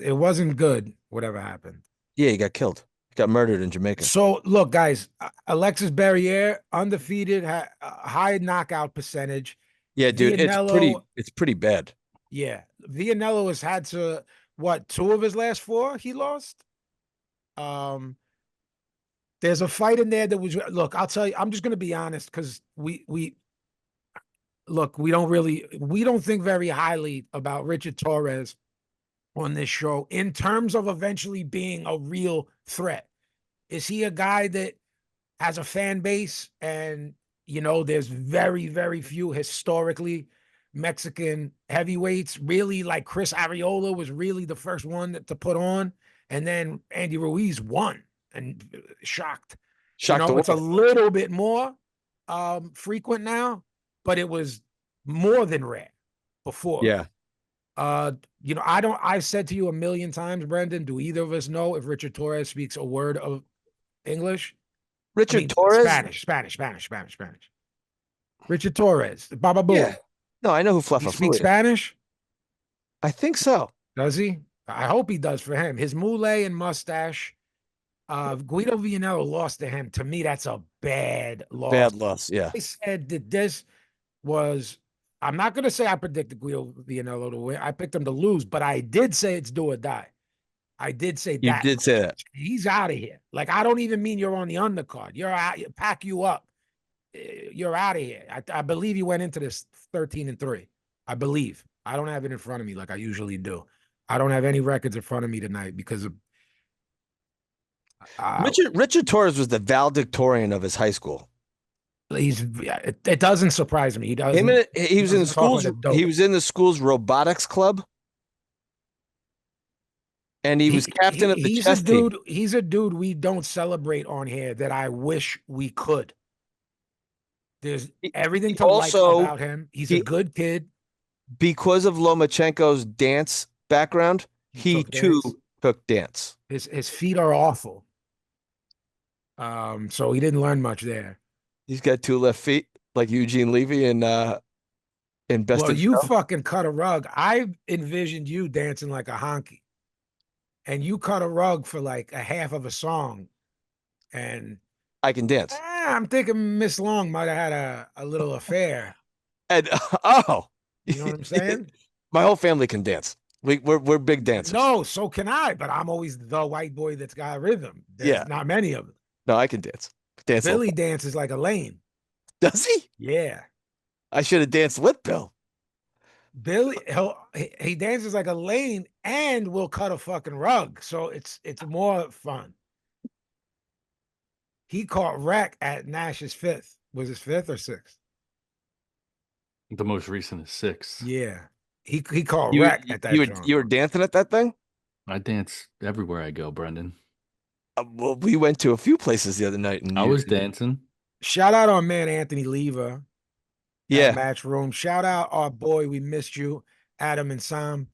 It wasn't good. Whatever happened. Yeah, he got killed. He got murdered in Jamaica. So look, guys, Alexis Barriere undefeated, high knockout percentage. Yeah, dude, it's pretty bad. Yeah, Vianello has had to what 2 of his last 4 he lost. There's a fight in there that was look. I'll tell you. I'm just going to be honest because we don't think very highly about Richard Torres on this show in terms of eventually being a real threat. Is he a guy that has a fan base? And, you know, there's very, very few historically Mexican heavyweights. Really, like Chris Arreola was really the first one to put on. And then Andy Ruiz won and shocked. You know, it's a little bit more frequent now, but it was more than rare before. Yeah. You know, I've said to you a million times, Brendan, do either of us know if Richard Torres speaks a word of English? Torres? Spanish. Richard Torres, Baba Boo. Yeah. No, I know who Fluffa He speaks Spanish? I think so. Does he? I hope he does for him. His mule and mustache. Guido Vianello lost to him. To me, that's a bad loss. Bad loss, yeah. I said that this was, I'm not going to say I predicted Guido Vianello to win. I picked him to lose, but I did say it's do or die. I did say that. You did say that. He's out of here. Like, I don't even mean you're on the undercard. You're out, pack you up. You're out of here. I believe you went into this 13-3. I believe. I don't have it in front of me like I usually do. I don't have any records in front of me tonight because of Richard Torres was the valedictorian of his high school. It doesn't surprise me. He was in the schools. He was in the school's robotics club, and he was captain of the chess team. He's a dude we don't celebrate on here that I wish we could. There's everything to like about him. He's a good kid. Because of Lomachenko's dance background, he too took dance. His feet are awful. So he didn't learn much there. He's got 2 left feet, like Eugene Levy in Best Well, in you Show. fucking cut a rug. I envisioned you dancing like a honky. And you cut a rug for like a half of a song. And I can dance. I'm thinking Miss Long might have had a little affair. And you know what I'm saying? My whole family can dance. We're big dancers. No, so can I, but I'm always the white boy that's got rhythm. There's not many of them. No, I can dance. Billy dances like a lane. Does he? Yeah. I should have danced with Bill. Billy, he dances like a lane and will cut a fucking rug. So it's more fun. He caught wreck at Nash's 5th. Was his 5th or 6th? The most recent is 6. Yeah. He called You wreck at that joint. you were dancing at that thing? I dance everywhere I go, Brendan. Well, we went to a few places the other night, and I you, was dancing. Shout out our man Anthony Lever at yeah, Matchroom. Shout out our boy, we missed you, Adam and Sam.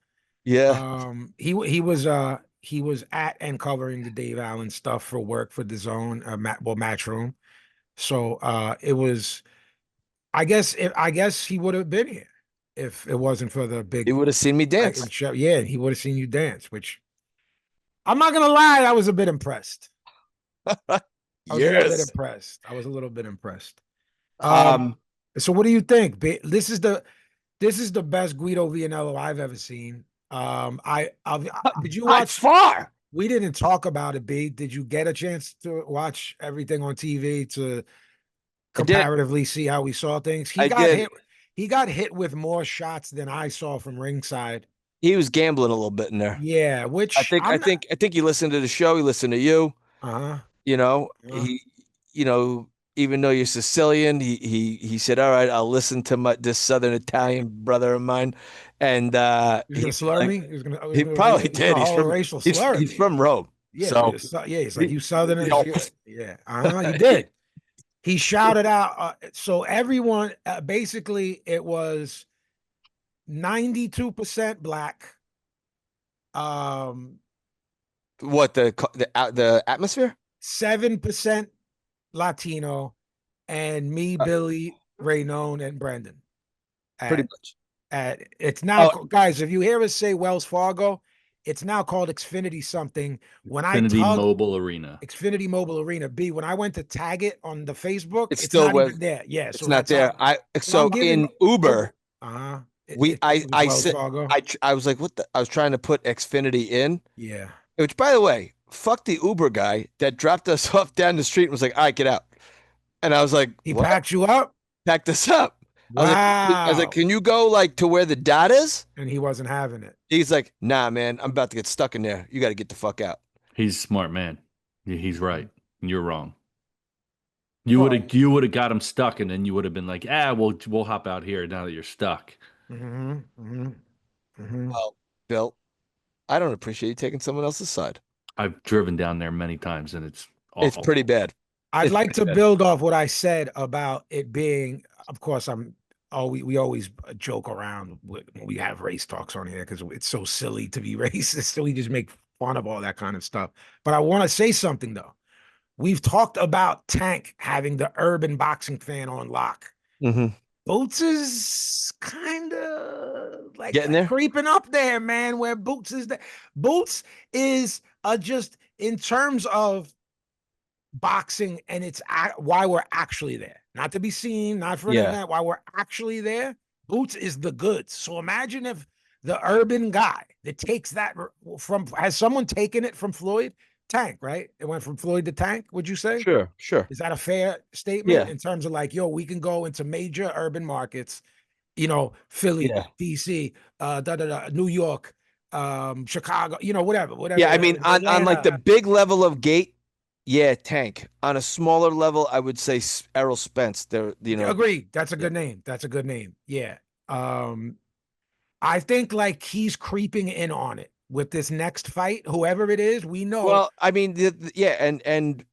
yeah. He was at and covering the Dave Allen stuff for work for the Zone, Matchroom. So it was. I guess he would have been here if it wasn't for the big You would have seen me light dance. and show. Yeah, he would have seen you dance. Which I'm not gonna lie, I was a bit impressed. I was a little bit Yes. impressed. I was a little bit impressed. Um, So what do you think? This is the best Guido Vianello I've ever seen. Did you by watch? far. We didn't talk about it, B. Did you get a chance to watch everything on TV to I did. comparatively see how we saw things? I did. He got hit with more shots than I saw from ringside. He was gambling a little bit in there. Yeah, which I I'm not. think he listened to the show. He listened to you. Uh-huh. You know, Uh-huh. you know, even though you're Sicilian, he said, "All right, I'll listen to this Southern Italian brother of mine," and He was he gonna was slur like, me. He was gonna. he probably He's gonna did. hold a racial slur at He's me. from Rome, Yeah, so yeah. He's like, he- you Southerners. you know, Yeah. Uh-huh. He did. He shouted out. So everyone, basically, it was 92% black. Um, what the atmosphere? 7% Latino, and me, Billy, Raynone, and Brendan. Pretty At much. it's now, Oh, guys. If you hear us say Wells Fargo, it's now called Xfinity something. When I Xfinity tug Mobile Arena. Xfinity Mobile Arena, B. When I went to tag it on the Facebook, it it's still not was. even there. Yeah, It's so not that's there. how. So I'm So giving in Uber, uh we it was I Wells said Fargo. I was like, what the? I was trying to put Xfinity in, Yeah, which by the way, fuck the Uber guy that dropped us off down the street and was like, all right, get out. And I was like, he what? packed you up. Pack this up. I was like, Wow, can you go like to where the dot is? and he wasn't having it. He's like, nah, man, I'm about to get stuck in there. You got to get the fuck out. He's a smart man. He's right. You're wrong. Well, You would have got him stuck, and then you would have been like, we'll hop out here now that you're stuck. mm-hmm, mm-hmm, mm-hmm. Well, Bill, I don't appreciate you taking someone else's side. I've driven down there many times, and it's It's awful. pretty bad. I'd It's like to pretty bad. build off what I said about it being, of course, we always joke around when we have race talks on here because it's so silly to be racist. So we just make fun of all that kind of stuff. But I want to say something though. We've talked about Tank having the urban boxing fan on lock. Mhm. Boots is kind of like Getting there? creeping up there, man. Where Boots is there. Boots is just in terms of boxing, and it's why we're actually there. Not to be seen, not for an Yeah. event, why we're actually there. Boots is the goods. So imagine if the urban guy that takes that from, has someone taken it from Floyd? Tank, right? It went from Floyd to Tank, would you say? Sure. Is that a fair statement Yeah. in terms of like, yo, we can go into major urban markets, Philly, Yeah. DC, New York, Chicago, whatever, Yeah, I mean, on like the Atlanta. big level of gate, yeah, Tank. On a smaller level, I would say Errol Spence. There, Agreed. That's a Yeah. good name. That's a good name. Yeah. I think like he's creeping in on it with this next fight, whoever it is, we know. Well, I mean, yeah, and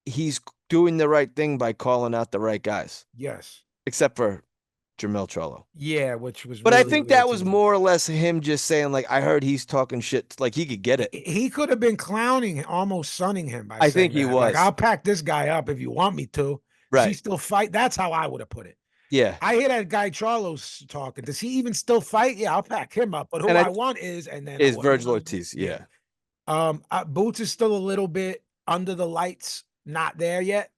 he's doing the right thing by calling out the right guys, Yes. except for Jamel Charlo. Yeah, which was But I really think weird that to was me. more or less him just saying, like, I heard he's talking shit. Like, he could get it. He could have been clowning, almost sunning him by I saying think he that. Like, was. I'll pack this guy up if you want me to. Does he Right. still fight? That's how I would have put it. Yeah. I hear that guy Charlo's talking. Does he even still fight? Yeah, I'll pack him up. But who And I want is, and then is what I Virgil want- Ortiz. Yeah. Boots is still a little bit under the lights, not there yet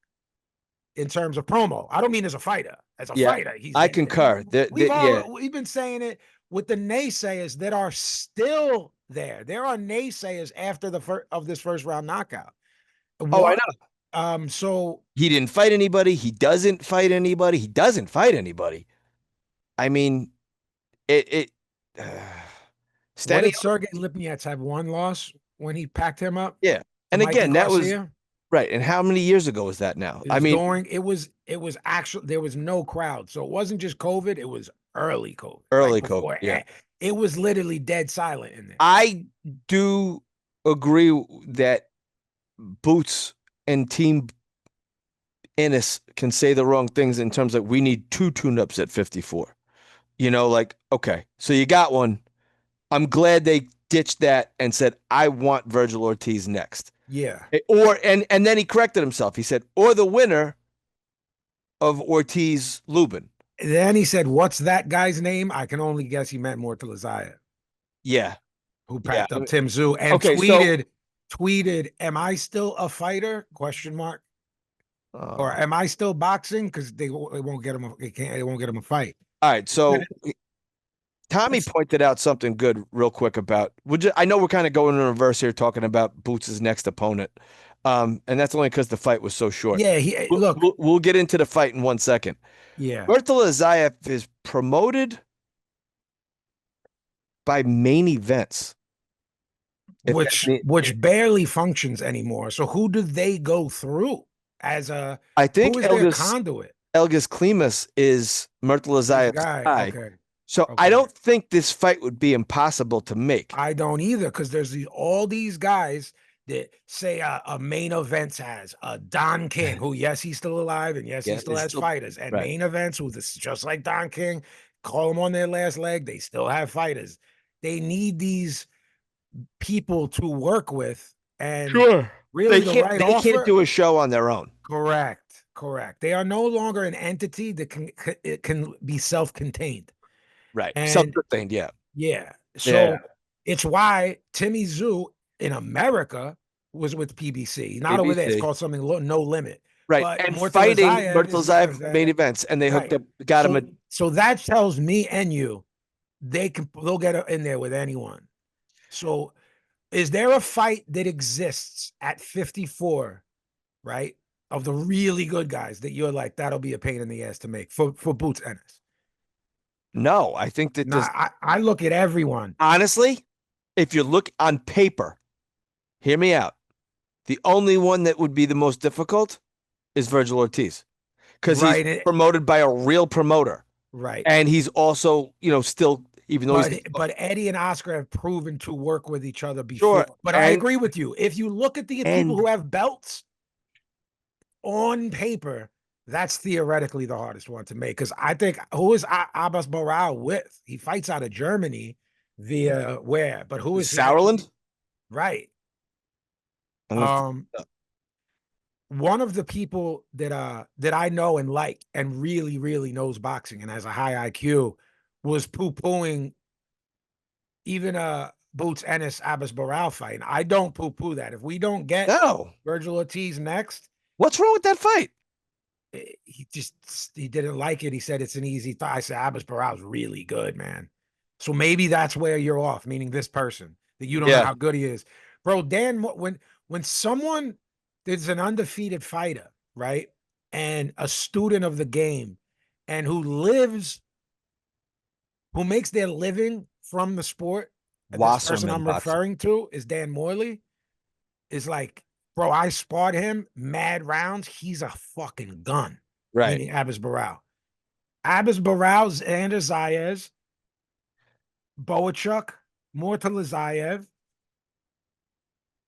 in terms of promo. I don't mean as a fighter. As a Yeah, fighter, he's I been- concur. Yeah. We've been saying it with the naysayers that are still there. There are naysayers after this first round knockout. Oh, I know. So He didn't fight anybody. He doesn't fight anybody. He doesn't fight anybody. I mean, it what standing did Sergey Lipniets have one loss when he packed him up? Yeah. to And Mikey again, that was Garcia? Right. And how many years ago was that now? It I was mean, during it was actually there was no crowd. So it wasn't just COVID, it was early COVID. Like early COVID. before Yeah. it was literally dead silent in there. I do agree that Boots and Team Ennis can say the wrong things in terms of we need 2 tune-ups at 54. Like, okay, so you got one. I'm glad they ditched that and said, I want Virgil Ortiz next. Yeah. And then he corrected himself. He said, or the winner of Ortiz Lubin. Then he said, "What's that guy's name?" I can only guess he meant more to Lazayev, Yeah. who Yeah. packed up Tim Zoo and Okay, so tweeted, "Am I still a fighter?" Question mark. Or am I still boxing? Because they won't get him. They won't get him a fight. all right. So Tommy pointed out something good real quick about. I know we're kind of going in reverse here, talking about Boots' next opponent, and that's only because the fight was so short. Yeah, look. We'll get into the fight in 1 second. Yeah, Murtal Azayev is promoted by main events. which barely functions anymore. So who do they go through as a? I think who is their conduit? Elgis Klimas is Murtal Azayev's guy. Okay. So I don't think this fight would be impossible to make. I don't either, because there's all these guys that say a main events has Don King, who yes he's still alive and yes he still has fighters, and main events who this just like Don King, call them on their last leg, they still have fighters. They need these people to work with, and really they can't do a show on their own. Correct. They are no longer an entity that can be self-contained. Right. And self-contained, yeah. Yeah. So it's why Timmy Zoo in America was with PBC. Not over there. It's called something No Limit. Right. But and fighting Murtal Azayev main events, and they got him. So that tells me and you they'll get in there with anyone. So is there a fight that exists at 54, right? Of the really good guys that you're like, that'll be a pain in the ass to make for Boots Ennis? No, I think that I look at everyone. Honestly, if you look on paper, hear me out. The only one that would be the most difficult is Virgil Ortiz, because he's promoted by a real promoter. Right. And he's also, still, even though but Eddie and Oscar have proven to work with each other before. Sure. But I agree with you. If you look at the people who have belts on paper, that's theoretically the hardest one to make. Because I think, who is Abbas Barriere with? He fights out of Germany via where? But who is Sauerland? Right. One of the people that I know and like and really, really knows boxing and has a high IQ was poo-pooing even Boots Ennis Abbas Barriere fight. And I don't poo-poo that. If we don't get Virgil Ortiz next. What's wrong with that fight? He didn't like it. He said it's an easy fight. I said Abbas Barriere is really good, man. So maybe that's where you're off, meaning this person, that you don't know how good he is. Bro, Dan, when someone is an undefeated fighter, right, and a student of the game, and who makes their living from the sport, and this person I'm referring to is Dan Morley, is like, bro, I sparred him mad rounds. He's a fucking gun. Right. Meaning Abbas Barriere. Abbas Barriere, Xander Zayas, Boachuk, Murtal Azayev.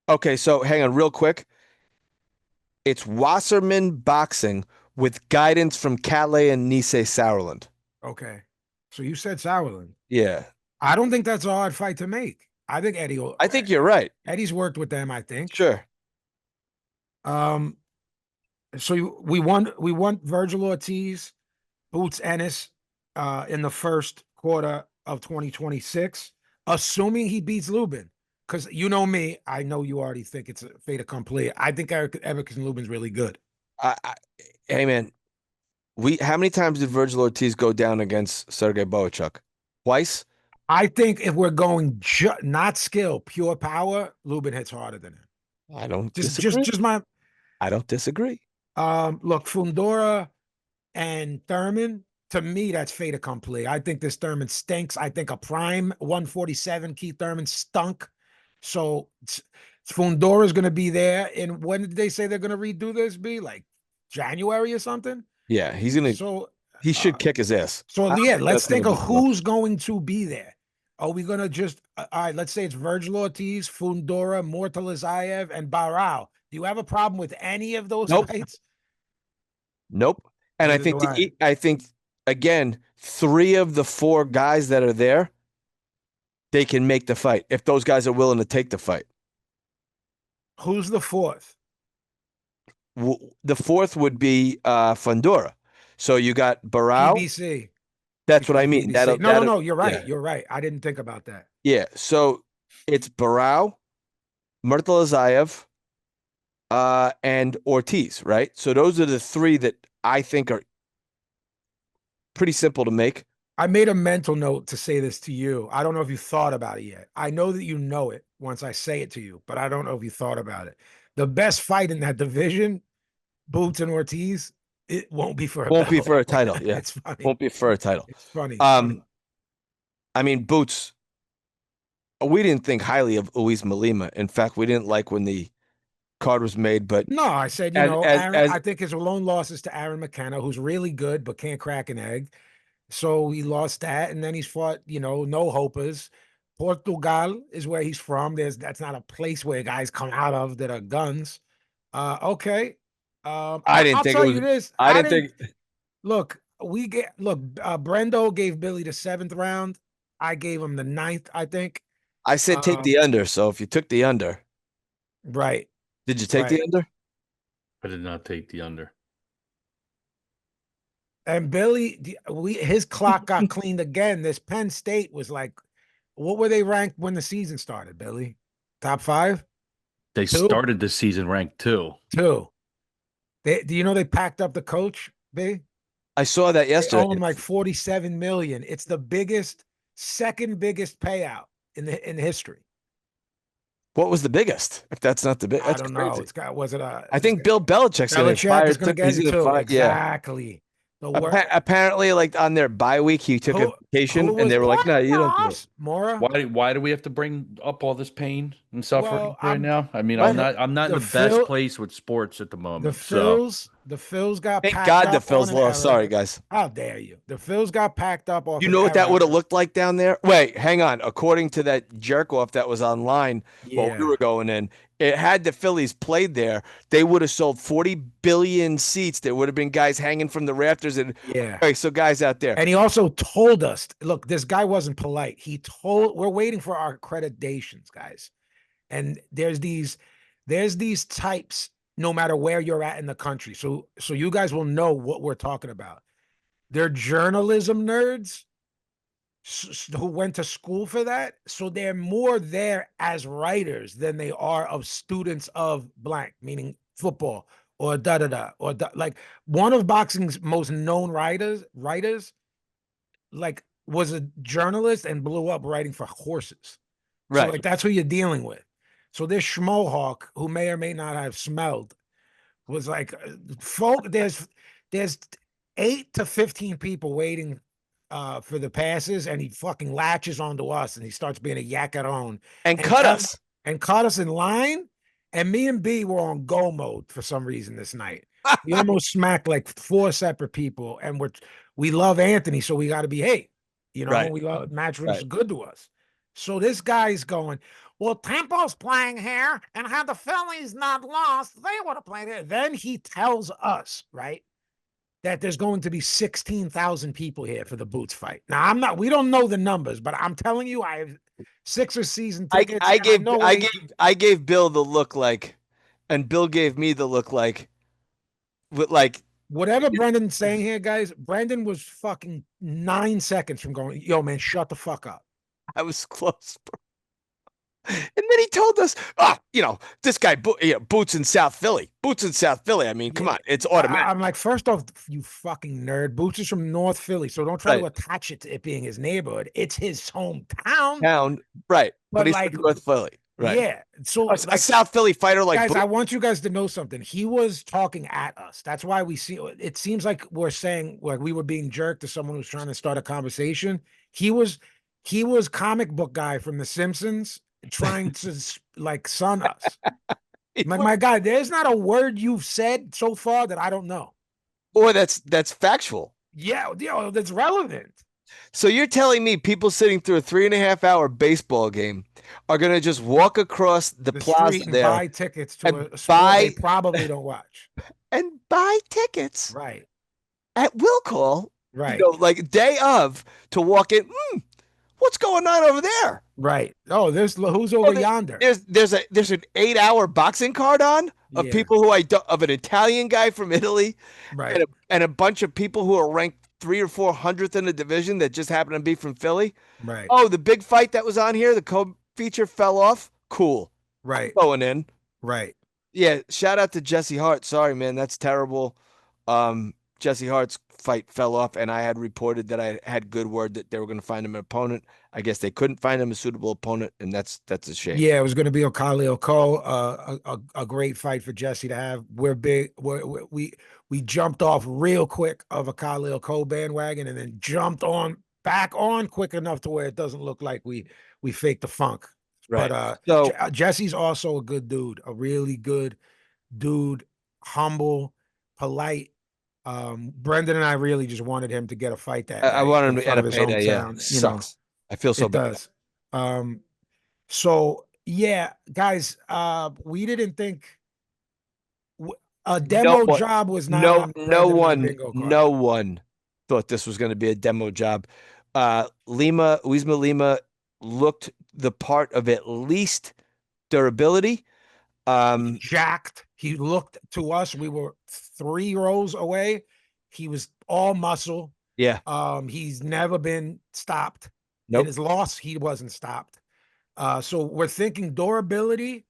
Okay, so hang on real quick. It's Wasserman Boxing with guidance from Calais and Nice Sauerland. Okay. So you said Sauerland. Yeah. I don't think that's a hard fight to make. I think Eddie will. I think you're right. Eddie's worked with them, I think. Sure. So we want Virgil Ortiz, Boots Ennis in the first quarter of 2026, assuming he beats Lubin. Because you know me, I know you already think it's a fait accompli. I think Everson Lubin's really good. Hey man, how many times did Virgil Ortiz go down against Sergey Boachuk? Twice? I think if we're going not skill, pure power, Lubin hits harder than him. I don't disagree. I don't disagree. Look, Fundora and Thurman, to me, that's fait accompli. I think this Thurman stinks. I think a prime 147 Keith Thurman stunk. So Fundora's going to be there. And when did they say they're going to redo this? Be like January or something? Yeah, So, he uh, should kick his ass. I so don't yeah, think let's that's gonna think be of a deal. who's going to be there. Are we going to just, all right, let's say it's Virgil Ortiz, Fundora, Mortalizayev, and Barao. Do you have a problem with any of those Nope. fights? Nope. And Neither do I. I think again, 3 of the 4 guys that are there, they can make the fight if those guys are willing to take the fight. Who's the fourth? The 4th would be Fundora. So you got Barao. PBC. That's what I mean. PBC. No. You're right. Yeah. You're right. I didn't think about that. Yeah. So it's Barao, Murtalazayev, and Ortiz, right? So those are the 3 that I think are pretty simple to make. I made a mental note to say this to you. I don't know if you thought about it yet. I know that you know it once I say it to you, but I don't know if you thought about it. The best fight in that division, Boots and Ortiz, it won't be for a Won't be belt. for a title. Yeah. It's funny. Won't be for a title. It's funny. I mean, Boots, we didn't think highly of Luis Malima. In fact, we didn't like when the card was made, but No, I said, Aaron, I think his lone loss is to Aaron McKenna, who's really good, but can't crack an egg. So he lost that, and then he's fought, no hopers. Portugal is where he's from. That's not a place where guys come out of that are guns. Okay. I'll tell you this. I didn't think. Look, Brendo gave Billy the 7th round. I gave him the 9th, I think. I said take the under. So if you took the under, right. Did you take the under? I did not take the under. And Billy, his clock got cleaned again. This Penn State was like, what were they ranked when the season started, Billy? Top 5? They started the season ranked 2. 2. Do you know they packed up the coach, B? I saw that yesterday. They own like $47 million. It's the second biggest payout in history. What was the biggest? If that's not the big, I don't know. I think Bill Belichick's going to fire. Is going to get it too. Exactly. Apparently, like on their bye week, he took a vacation, and they were like, "No, you don't do it." Mora. Why do we have to bring up all this pain and suffering now? I mean, I'm not in the best place with sports at the moment. The Phils got thank packed God up the Phils lost. Sorry, guys. How dare you? The Phils got packed up off. You know what that would have looked like down there? Wait, hang on. According to that jerk off that was online while we were going in, it had the Phillies played there, they would have sold 40 billion seats. There would have been guys hanging from the rafters. And okay, so guys out there. And he also told us, look, this guy wasn't polite. We're waiting for our accreditations, guys. And there's these types, no matter where you're at in the country. So you guys will know what we're talking about. They're journalism nerds who went to school for that. So they're more there as writers than they are of students of blank, meaning football or like one of boxing's most known writers, like was a journalist and blew up writing for horses. Right. So like that's who you're dealing with. So this schmohawk who may or may not have smelled was like, there's 8 to 15 people waiting for the passes, and he fucking latches onto us and he starts being a yacaron and cut us in line. And me and B were on go mode for some reason this night. We almost smacked like 4 separate people, and we love Anthony, so we got to behave. We love Matchroom's good to us. So this guy's going, well, Tempo's playing here, and had the Phillies not lost, they would have played here. Then he tells us, right, that there's going to be 16,000 people here for the Boots fight. Now, we don't know the numbers, but I'm telling you, I have Sixers season tickets. I gave Bill the look like, and Bill gave me the look like, with like, whatever Brendan's saying here, guys, Brendan was fucking 9 seconds from going, yo, man, shut the fuck up. I was close, bro. And then he told us, this guy, Boots in South Philly. Boots in South Philly. I mean, come on, it's automatic. I'm like, first off, you fucking nerd. Boots is from North Philly, so don't try to attach it to it being his neighborhood. It's his hometown. Right. But he's like from North Philly. Right. Yeah. So a South Philly fighter like guys, I want you guys to know something. He was talking at us. That's why it seems like we're saying like we were being jerked to someone who's trying to start a conversation. He was comic book guy from The Simpsons. trying to like sun us. It Like, would- my God, there's not a word you've said so far that I don't know. or that's factual. Yeah, that's relevant. So you're telling me people sitting through a 3.5 hour baseball game are going to just walk across the The plaza street and there buy tickets to and a sport they buy probably don't watch. and buy tickets Right, at will call, right, like day of to walk in. What's going on over there? right. Oh, there's who's over Oh, there- yonder. there's an 8 hour boxing card on of Yeah, people who I don't, of an Italian guy from Italy right, and a bunch of people who are ranked 300 or 400th in the division that just happen to be from Philly. right, Oh, the big fight that was on here, the co-feature fell off. Cool. right, Going in. right. Yeah, shout out to Jesse Hart. Sorry, man, that's terrible. Jesse Hart's fight fell off, and I had reported that I had good word that they were going to find him an opponent. I guess they couldn't find him a suitable opponent, and that's a shame. Yeah, it was going to be Okaleo Ko, a great fight for Jesse to have. We're big. We jumped off real quick of a Okaleo Ko bandwagon, and then jumped on back on quick enough to where it doesn't look like we faked the funk. Right. But So Jesse's also a good dude, a really good dude, humble, polite. Brendan and I really just wanted him to get a fight that I night wanted in him front at of a his payday. Yeah, hometown. it You know, sucks. I feel so it bad. does. So yeah, guys, we didn't think a demo job was not on Brendan and I bingo card. No one thought this was going to be a demo job. Lima looked the part of at least durability. Jacked. He looked to us. We were 3 rows away. He was all muscle. Yeah. He's never been stopped. Nope. In his loss, he wasn't stopped. So we're thinking durability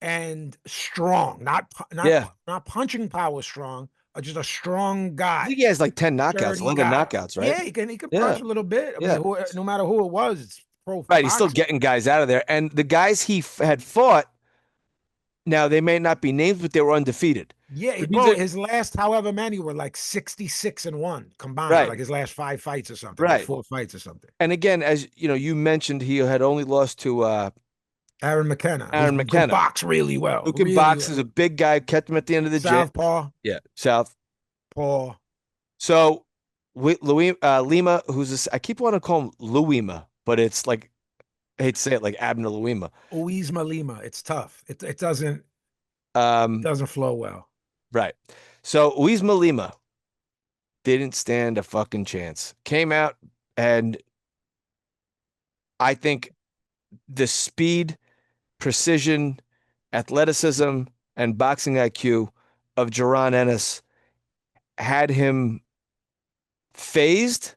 and strong, not punching power strong, just a strong I guy. think he has like 10 knockouts, 11 guy. knockouts, right? Yeah, he can Yeah. punch a little bit. I Yeah. mean, no matter who it was, it's pro Right. He's still boxing. getting guys out of there. And the guys he had fought, now they may not be names, but they were undefeated. Yeah, But bro, these are- his last however many were like 66-1 combined, Right. like his last 5 fights or something, Right. like 4 fights or something. And again, as you know, you mentioned he had only lost to Aaron McKenna. Aaron who McKenna. box really well. Who can box, is a big guy, kept him at the end of the gym. Southpaw. Yeah, South. Paw. So Lima, I keep wanting to call him Luima, but it's like, I hate to say it, like Abner Luima. Uisma Lima. It's tough. It doesn't flow well. Right. So Uisma Lima didn't stand a fucking chance. Came out, and I think the speed, precision, athleticism, and boxing IQ of Jaron Ennis had him phased,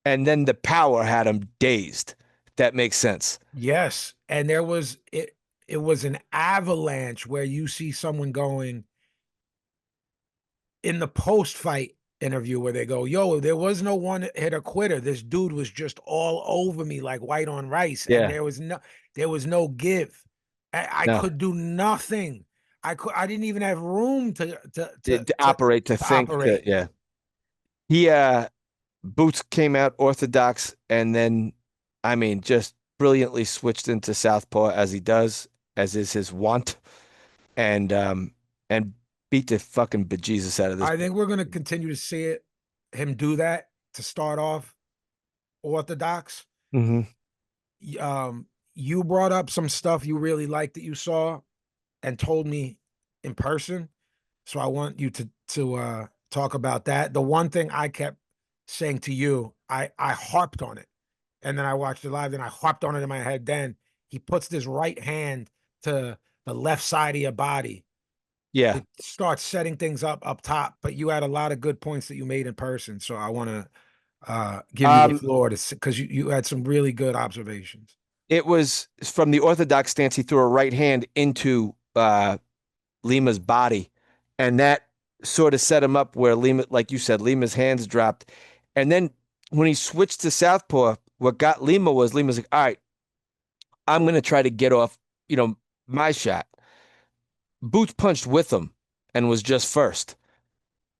and then the power had him dazed. If that makes sense. Yes, and there was it was an avalanche where you see someone going in the post-fight interview where they go, yo, there was no one hit a quitter. This dude was just all over me like white on rice. Yeah. And there was no give. I No. could do nothing. I didn't even have room to operate, to think. operate. Yeah. He Boots came out orthodox, and then, I mean, just brilliantly switched into southpaw as he does, as is his wont, and beat the fucking bejesus out of this. I think we're going to continue to see him do that to start off orthodox. Mm-hmm. You brought up some stuff you really liked that you saw and told me in person. So I want you to talk about that. The one thing I kept saying to you, I harped on it. And then I watched it live and I harped on it in my head. Then he puts this right hand to the left side of your body. Yeah. It starts setting things up top, but you had a lot of good points that you made in person. So I want to give you the floor because you had some really good observations. It was from the orthodox stance. He threw a right hand into Lima's body, and that sort of set him up where Lima, like you said, Lima's hands dropped. And then when he switched to southpaw, what got Lima's like, all right, I'm going to try to get off, my shot. Boots punched with him and was just first.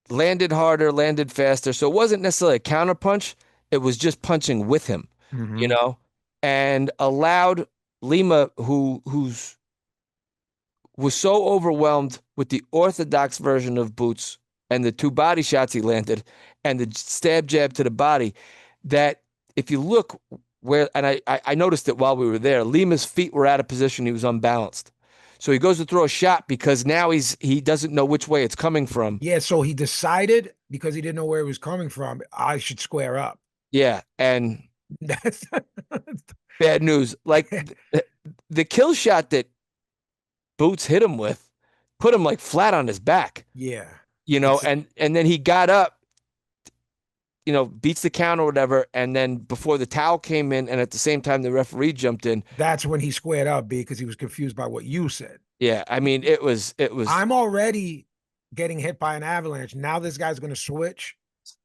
Landed harder, landed faster. So it wasn't necessarily a counter punch. It was just punching with him, Mm-hmm. and allowed Lima, who's was so overwhelmed with the orthodox version of Boots and the 2 body shots he landed and the stab jab to the body that if you look where, and I noticed it while we were there, Lima's feet were out of position. He was unbalanced. So he goes to throw a shot because now he doesn't know which way it's coming from. Yeah, so he decided because he didn't know where it was coming from, I should square up. Yeah, and That's bad news. Like the kill shot that Boots hit him with put him like flat on his back. yeah. And then he got up, beats the count or whatever, and then before the towel came in, and at the same time the referee jumped in. That's when he squared up because he was confused by what you said. Yeah, I mean it was. I'm already getting hit by an avalanche. Now this guy's going to switch.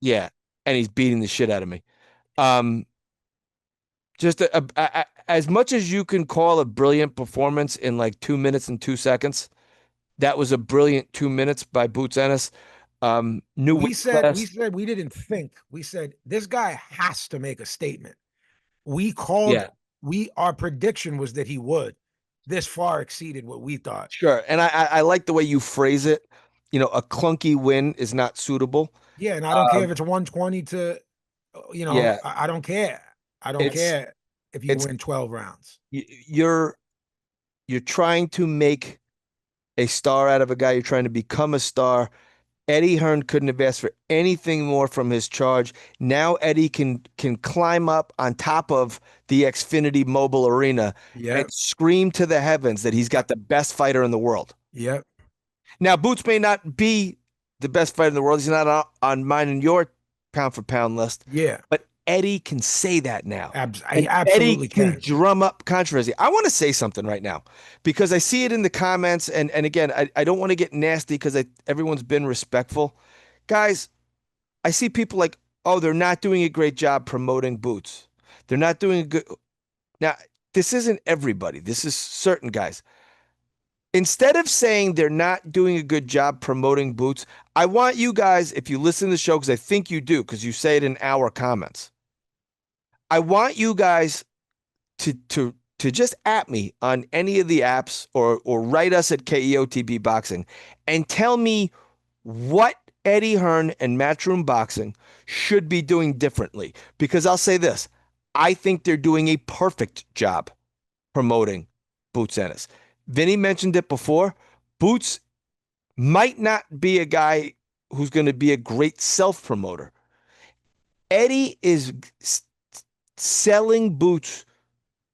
Yeah, and he's beating the shit out of me. Just as much as you can call a brilliant performance in like 2 minutes and 2 seconds, that was a brilliant 2 minutes by Boots Ennis. We said we didn't think. We said this guy has to make a statement. We called. Yeah. Our prediction was that he would. This far exceeded what we thought. Sure, and I like the way you phrase it. A clunky win is not suitable. Yeah, and I don't care if it's 120 to, Yeah, I don't care. I don't care if you win 12 rounds. You're trying to make a star out of a guy. You're trying to become a star. Eddie Hearn couldn't have asked for anything more from his charge. Now Eddie can climb up on top of the Xfinity Mobile Arena and scream to the heavens that he's got the best fighter in the world. Yep. Now, Boots may not be the best fighter in the world. He's not on mine and your pound for pound list. Yeah. But Eddie can say that now. Absolutely Eddie can drum up controversy. I want to say something right now because I see it in the comments. And again, I don't want to get nasty because everyone's been respectful. Guys, I see people like, oh, they're not doing a great job promoting Boots. They're not doing a good. Now, this isn't everybody. This is certain guys. Instead of saying they're not doing a good job promoting Boots, I want you guys, if you listen to the show, because I think you do, because you say it in our comments, I want you guys to just at me on any of the apps or write us at KEOTB Boxing and tell me what Eddie Hearn and Matchroom Boxing should be doing differently. Because I'll say this, I think they're doing a perfect job promoting Boots Ennis. Vinny mentioned it before. Boots might not be a guy who's going to be a great self-promoter. Eddie is selling Boots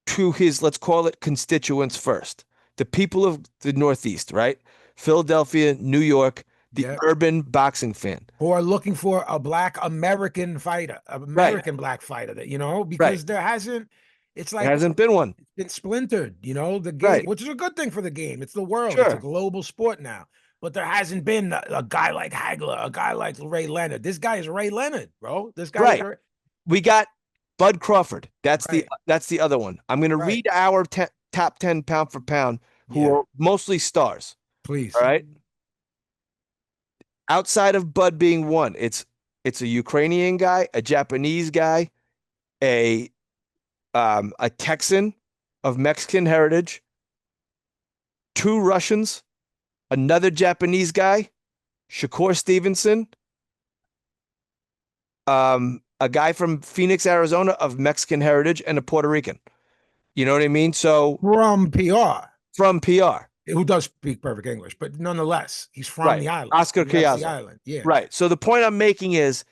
to his, let's call it, constituents first. The people of the Northeast, right? Philadelphia, New York, the urban boxing fan. Who are looking for a black American fighter, black fighter that, because there hasn't, it's like, there hasn't been one. It's been splintered, the game, which is a good thing for the game. It's the world. It's a global sport now. But there hasn't been a guy like Hagler, a guy like Ray Leonard. This guy is Ray Leonard, bro. This guy is we got Bud Crawford. That's the other one. I'm going to read our top 10 pound for pound who are mostly stars. Please. All right. Outside of Bud being one, it's a Ukrainian guy, a Japanese guy, a Texan of Mexican heritage, 2 Russians, another Japanese guy, Shakur Stevenson, a guy from Phoenix, Arizona of Mexican heritage, and a Puerto Rican. You know what I mean? So from PR, who does speak perfect English, but nonetheless, he's from the island. Oscar Collazo. The island. Yeah. Right. So the point I'm making is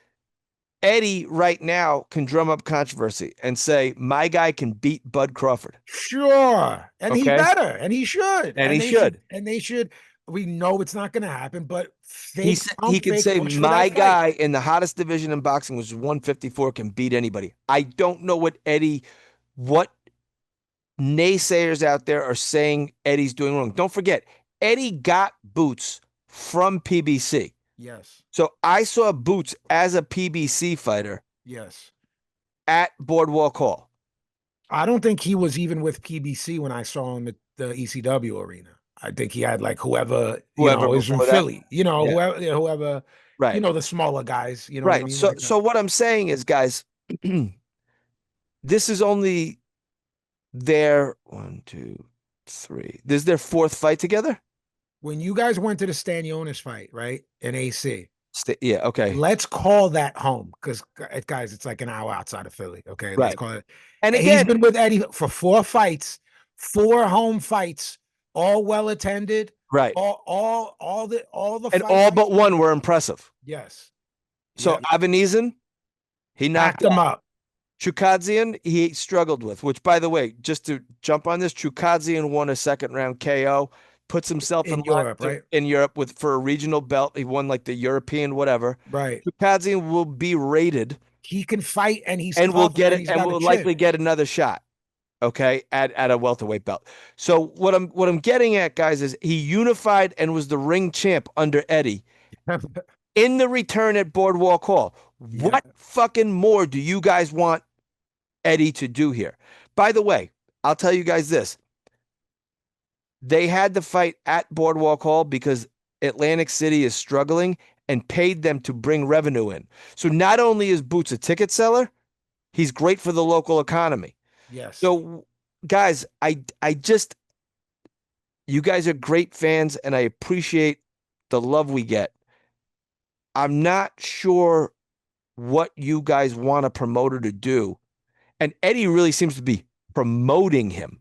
Eddie right now can drum up controversy and say, my guy can beat Bud Crawford. Sure. And he better. And he should. And he should. And they should. We know it's not going to happen, but he could say, my guy in the hottest division in boxing, which is 154, can beat anybody. I don't know what naysayers out there are saying Eddie's doing wrong. Don't forget, Eddie got Boots from PBC. Yes. So I saw Boots as a PBC fighter. Yes. At Boardwalk Hall. I don't think he was even with PBC when I saw him at the ECW arena. I think he had like whoever is from Philly, whoever, the smaller guys, right. What I mean? So what I'm saying is, guys, this is only their 1, 2, 3. This is their 4th fight together? When you guys went to the Stanionis fight, right? In AC. Yeah, okay. Let's call that home because, guys, it's like an hour outside of Philly. Okay, let's Right. call it. And He's again, been with Eddie for 4 fights, 4 home fights, all well attended. right. All the And fights. all but one were impressive. Yes. So Yep. Avanizin, he knocked Packed him up. Chukadzian, he struggled with, which, by the way, just to jump on this, Chukadzian won a 2nd round KO, puts himself In line Europe, right? in Europe for a regional belt. He won like the European whatever. Right. Chukadzian will be rated He can fight and he's and will tough get and it he's and got a will chin. likely get another shot. Okay, at a welterweight belt. So what I'm getting at, guys, is he unified and was the ring champ under Eddie in the return at Boardwalk Hall. Yeah. What fucking more do you guys want Eddie to do here? By the way, I'll tell you guys this. They had the fight at Boardwalk Hall because Atlantic City is struggling and paid them to bring revenue in. So not only is Boots a ticket seller, he's great for the local economy. Yes. So, guys, I just, you guys are great fans, and I appreciate the love we get. I'm not sure what you guys want a promoter to do, and Eddie really seems to be promoting him.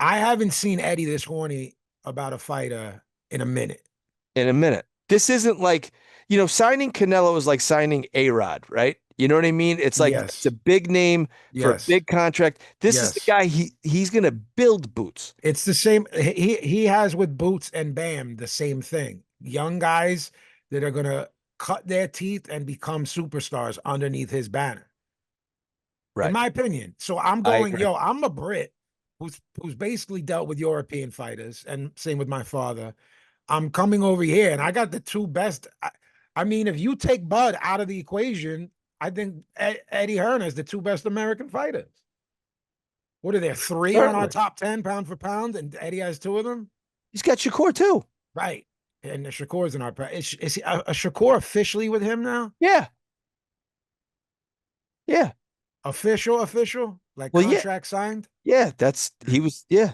I haven't seen Eddie this horny about a fighter in a minute. This isn't like, signing Canelo is like signing A-Rod, right? You know what I mean? It's like it's a big name for a big contract. This is the guy he's gonna build Boots. It's the same. He has with Boots and Bam the same thing. Young guys that are gonna cut their teeth and become superstars underneath his banner. Right. In my opinion. So I'm going, I'm a Brit who's basically dealt with European fighters, and same with my father. I'm coming over here and I got the 2 best. I mean, if you take Bud out of the equation, I think Eddie Hearn has the 2 best American fighters. What are there, 3 on our top 10 pound for pound, and Eddie has 2 of them? He's got Shakur too. Right. And Shakur's in our is a Shakur officially with him now? Yeah. Yeah. Official? Like contract signed? Yeah, he was, yeah.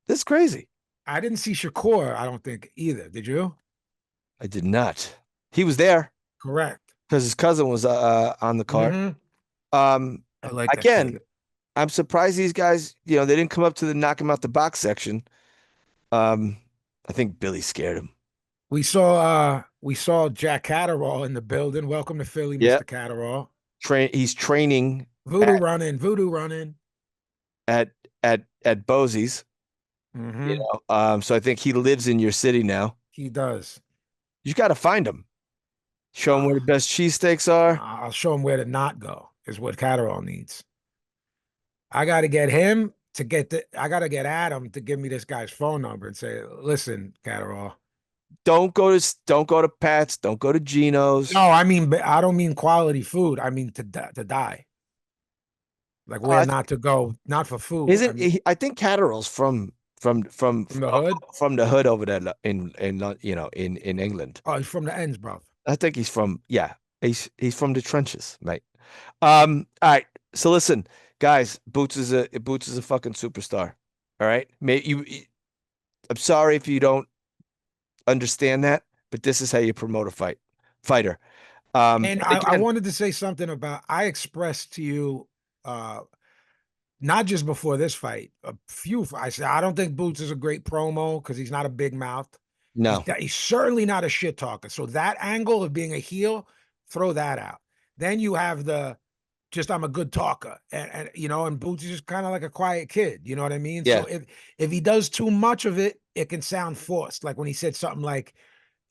That's crazy. I didn't see Shakur, I don't think either. Did you? I did not. He was there. Correct. Because his cousin was on the card. I like that again, kid. I'm surprised these guys, they didn't come up to the knock him out the box section. I think Billy scared him. We saw Jack Catterall in the building. Welcome to Philly, Mr. Catterall. He's training voodoo running at Bosie's. So I think he lives in your city now. He does. You got to find him. Show him where the best cheesesteaks are. I'll show him where to not go, is what Catterall needs. I got to get him to I got to get Adam to give me this guy's phone number and say, listen, Catterall. Don't go to Pat's. Don't go to Gino's. No, I don't mean quality food. I mean to die. Like where not to go, not for food. I think Catterall's from the hood, from the hood over there in England. Oh, he's from the ends, bro. I think he's from he's from the trenches, mate. All right. So listen, guys, Boots is a fucking superstar. All right, I'm sorry if you don't understand that, but this is how you promote a fighter. And I wanted to say something about, I expressed to you, not just before this fight, I said, I don't think Boots is a great promo because he's not a big mouth. No. He's certainly not a shit talker. So that angle of being a heel, throw that out. Then you have I'm a good talker. And Boots is just kind of like a quiet kid. You know what I mean? Yeah. So if he does too much of it, it can sound forced. Like when he said something like,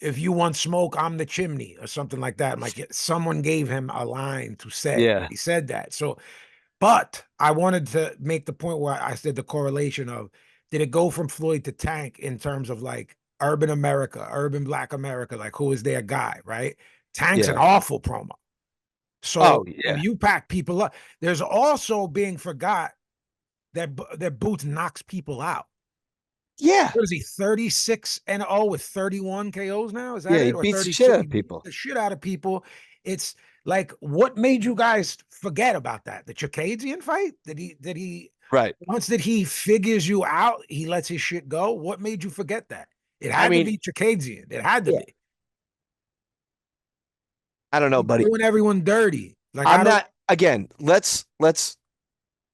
if you want smoke, I'm the chimney, or something like that. Like someone gave him a line to say. Yeah. He said that. So, but I wanted to make the point where I said the correlation of, did it go from Floyd to Tank in terms of like urban America, urban Black America, like who is their guy, right? Tank's an awful promo. So if you pack people up, there's also being forgot that Boots knocks people out. Yeah. What is he, 36-0 with 31 KOs now? Is that it? He Or beats the 36? shit out of people. The shit out of people. Like, what made you guys forget about that? The Chikadian fight? Did he Right. once that he figures you out, he lets his shit go? What made you forget that? It I had to mean, be Chikadian. It had to yeah. be. I don't know, He's buddy. doing everyone dirty. Like I I'm don't. not. Again, let's.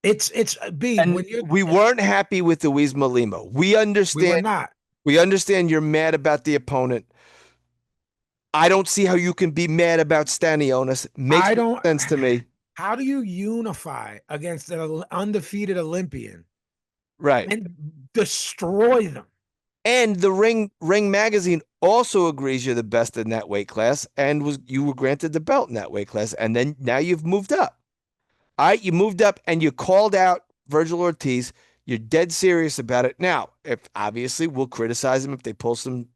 It's B And when you're. we weren't happy with Luis Lima. We We were understand. not. We understand you're mad about the opponent. I don't see how you can be mad about Stanionis. Makes I no don't. sense to me. How do you unify against an undefeated Olympian Right. and destroy them? And the Ring Magazine also agrees you're the best in that weight class, and you were granted the belt in that weight class, and then now you've moved up. All right, you moved up and you called out Virgil Ortiz. You're dead serious about it. Now, if obviously we'll criticize them if they pull some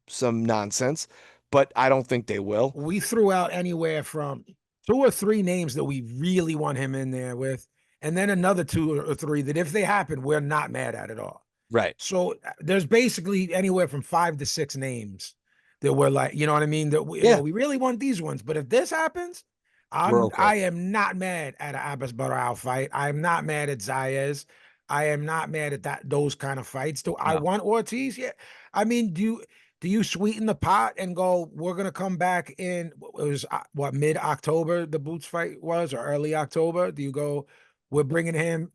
nonsense, but I don't think they will. We threw out anywhere from 2 or 3 names that we really want him in there with, and then another 2 or 3 that if they happen, we're not mad at all. Right. So there's basically anywhere from 5 to 6 names that we're like, you know what I mean? That we, Yeah. we really want these ones, but if this happens, We're okay. I am not mad at an Abbas Barral fight. I'm not mad at Zayas. I am not mad at those kind of fights. Do I No. want Ortiz? Yeah. I mean, do you sweeten the pot and go, we're gonna come back in it was what mid-October the Boots fight was, or early October? Do you go, we're bringing him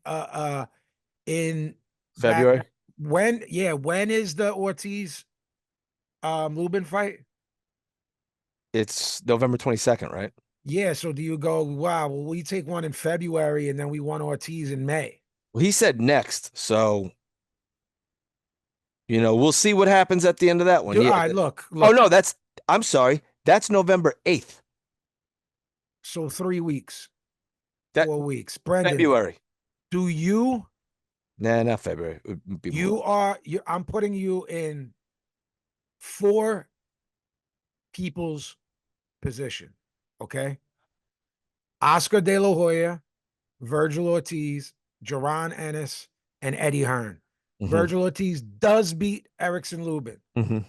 in back February. when is the Ortiz Lubin fight? It's November 22nd, right? Yeah, so do you go, wow, well, we take one in February and then we want Ortiz in May? Well, he said next, so we'll see what happens at the end of that one. All Yeah. right, look. Oh no, I'm sorry. That's November 8th. So 3 weeks, That 4 weeks. Brendan, February. do you Nah, not February. It would be more. I'm putting you in 4 people's position, okay? Oscar De La Hoya, Virgil Ortiz, Jaron Ennis, and Eddie Hearn. Mhm. Virgil Ortiz does beat Erickson Lubin. Mhm.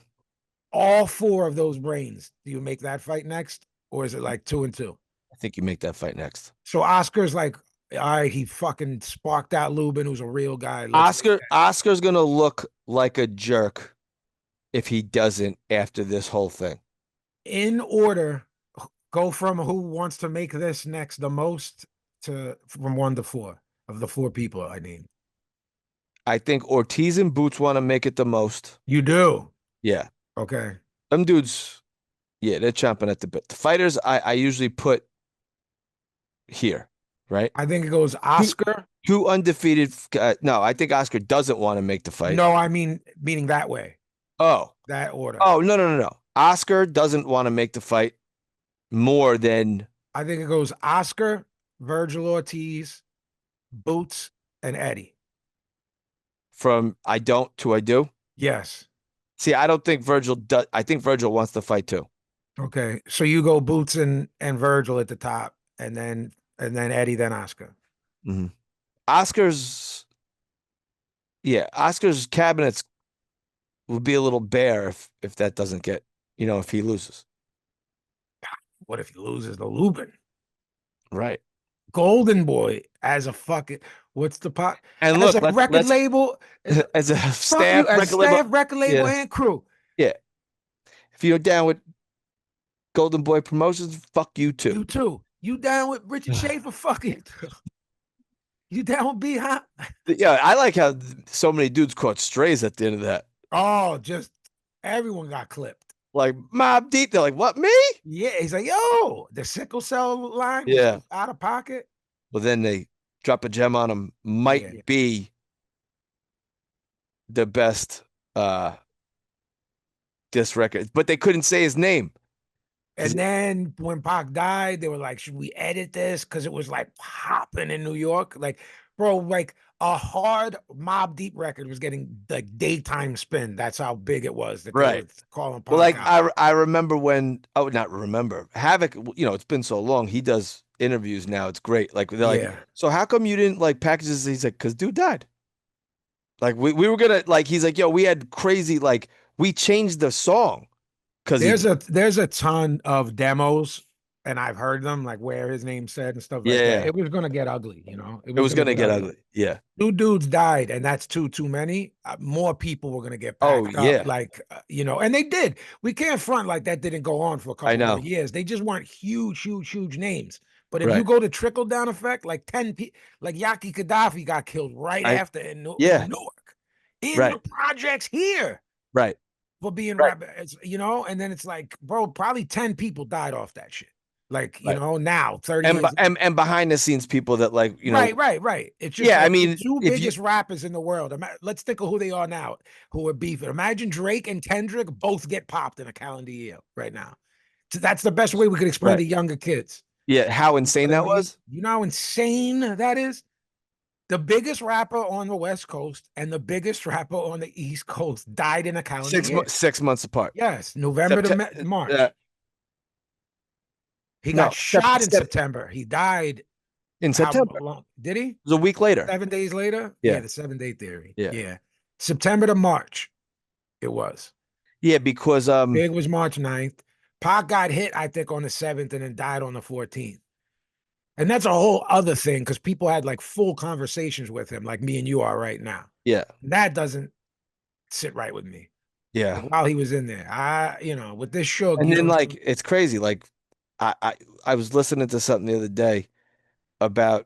All 4 of those brains. Do you make that fight next? Or is it like 2 and 2? I think you make that fight next. So Oscar's like, all right, he fucking sparked out Lubin, who's a real guy. Oscar's gonna look like a jerk if he doesn't after this whole thing. In order, go from who wants to make this next the most from 1 to 4 of the 4 people I named. I think Ortiz and Boots want to make it the most. You do? Yeah. Okay. Them dudes, yeah, they're chomping at the bit. The fighters, I usually put here, right? I think it goes Oscar. 2 undefeated. No, I think Oscar doesn't want to make the fight. No, I mean meaning that way. Oh. That order. Oh, no. Oscar doesn't want to make the fight more than. I think it goes Oscar, Virgil Ortiz, Boots, and Eddie. From I don't to I do? Yes. See, I don't think Virgil does. I think Virgil wants to fight too. Okay. So you go Boots and Virgil at the top, and then Eddie, then Oscar. Mm-hmm. Oscar's cabinets would be a little bare if that doesn't get, if he loses. What if he loses to Lubin? Right. Golden Boy as a fucking what's the pot? And as look, a record label, as a staff record label yeah. and crew. Yeah. If you're down with Golden Boy Promotions, fuck you too. You too. You down with Richard Schaefer? Fuck it. You down with B Hop? Yeah, I like how so many dudes caught strays at the end of that. Oh, just everyone got clipped. Like Mob Deep, they're like, "What, me?" Yeah, he's like, "Yo, the sickle cell line was out of pocket." Well, then they drop a gem on him. Might be the best disc record, but they couldn't say his name. And then when Pac died, they were like, should we edit this? Because it was like popping in New York. Like, bro, like a hard Mob Deep record was getting the daytime spin. That's how big it was. That right. They were calling Pac well, like out. I remember when, not remember. Havoc, it's been so long. He does interviews now. It's great. Like, they're like, so how come you didn't like package this? He's like, because dude died. Like, we were going to, like, he's like, yo, we had crazy, like, we changed the song. There's a ton of demos and I've heard them like where his name said and stuff like Yeah. that, it was gonna get ugly, you know. It was gonna get ugly. Yeah. 2 dudes died, and that's too many. More people were gonna get Oh, packed yeah. up, like you know, and they did. We can't front like that didn't go on for a I couple more know. years. They just weren't huge names. But if you Right. go to trickle down effect, like 10 people, like Yaki Gaddafi got killed right after in Yeah. Newark, in Right. the projects here Right. for being Right. you know, and then it's like, bro, probably 10 people died off that shit. Like, you Right. know, now 30 And, years. and behind the scenes people that like, you know, Right. It's just yeah, I like the mean, 2 if you, biggest rappers in the world. Let's think of who they are now, who are beefing. Imagine Drake and Kendrick both get popped in a calendar year right now. So that's the best way we could explain Right. to younger kids. yeah, how insane You know that what I mean? was. You know how insane that is? The biggest rapper on the West Coast and the biggest rapper on the East Coast died in a calendar year. 6 months apart. Yes, November to March. He got shot in September. He died in September. long? Did he? It was a week later. 7 days later? Yeah. The 7-day theory. Yeah. Yeah. September to March, it was. Yeah, because Big was March 9th. Pac got hit, I think, on the 7th and then died on the 14th. And that's a whole other thing because people had like full conversations with him, like me and you are right now. yeah. That doesn't sit right with me. Yeah. While he was in there, you know, with this show, And then like it's crazy. Like I was listening to something the other day about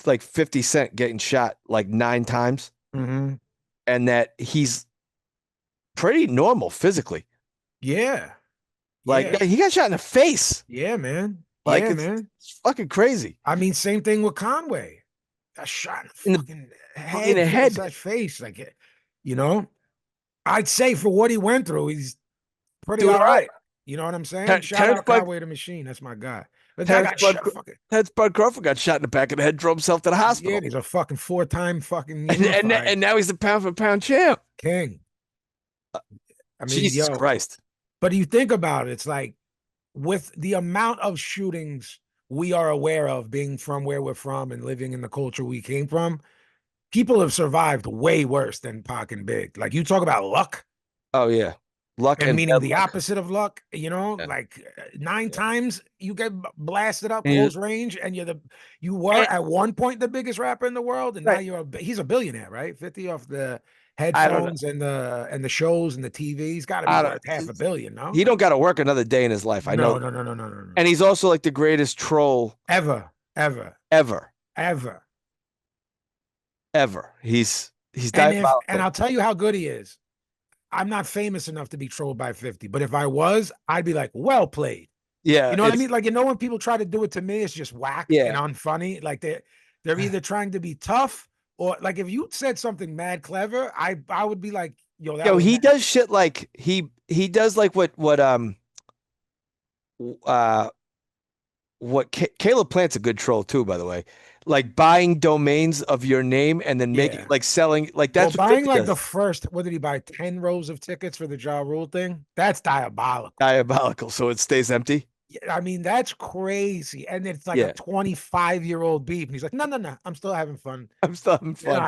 like 50 Cent getting shot like 9 times, Mhm. and that he's pretty normal physically. Yeah. Like Yeah. he got shot in the face. Yeah, man. Like yeah, it's, man. it's fucking crazy. I mean, same thing with Conway. Got shot in the fucking head, in the head. face. Like, you know, I'd say for what he went through, he's pretty Doing all all right. right. You know what I'm saying? Shout out Conway the Machine. That's my guy. But that got shot fucking. Bud Crawford got shot in the back of the head, drove himself to the hospital. Yeah, he's a fucking 4-time fucking and now he's a pound for pound champ. king. I mean, Jesus Christ. But you think about it, it's like with the amount of shootings we are aware of, being from where we're from and living in the culture we came from, people have survived way worse than Pac and Big. Like you talk about luck. Oh yeah, luck and meaning the luck. opposite of luck. You know, Yeah. like 9 times you get blasted up And close range, and you were at one point the biggest rapper in the world, and now he's a billionaire, right? 50 off the headphones and the shows and the TV. He's got to be worth $500 million. No, he don't got to work another day in his life. I know. No. And he's also like the greatest troll ever. He's diabolical. And I'll tell you how good he is. I'm not famous enough to be trolled by 50, but if I was, I'd be like, well played. Yeah. You know what I mean? Like, you know, when people try to do it to me, it's just whack and unfunny. Like they're either trying to be tough or like if you said something mad clever, I would be like, he does shit like he does like what Caleb Plant's a good troll too, by the way. Like buying domains of your name and then making like selling like that's what buying like the first. What did he buy? 10 rows of tickets for the Ja Rule thing? That's diabolical. So it stays empty. I mean, that's crazy. And it's like a 25-year-old beef. And he's like, no. I'm still having fun. I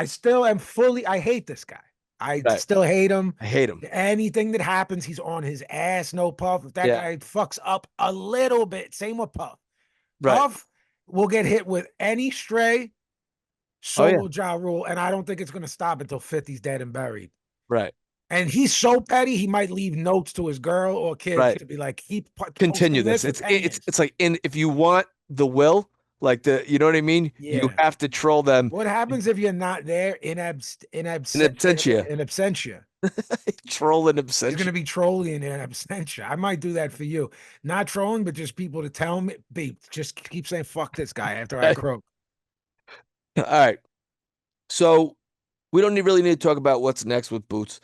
still am I hate this guy. I still hate him. I hate him. Anything that happens, he's on his ass. No Puff. If that guy fucks up a little bit, same with Puff. Puff will get hit with any stray, will Ja Rule, and I don't think it's going to stop until 50's dead and buried. Right. And he's so petty, he might leave notes to his girl or kids to be like, continue this. It's like if you want the will, like you know what I mean? Yeah. You have to troll them. What happens if you're not there in absentia? Troll in absentia. You're going to be trolling in absentia. I might do that for you. Not trolling, but just people to tell me, just keep saying, fuck this guy after I croak. All right. So we don't really need to talk about what's next with Boots.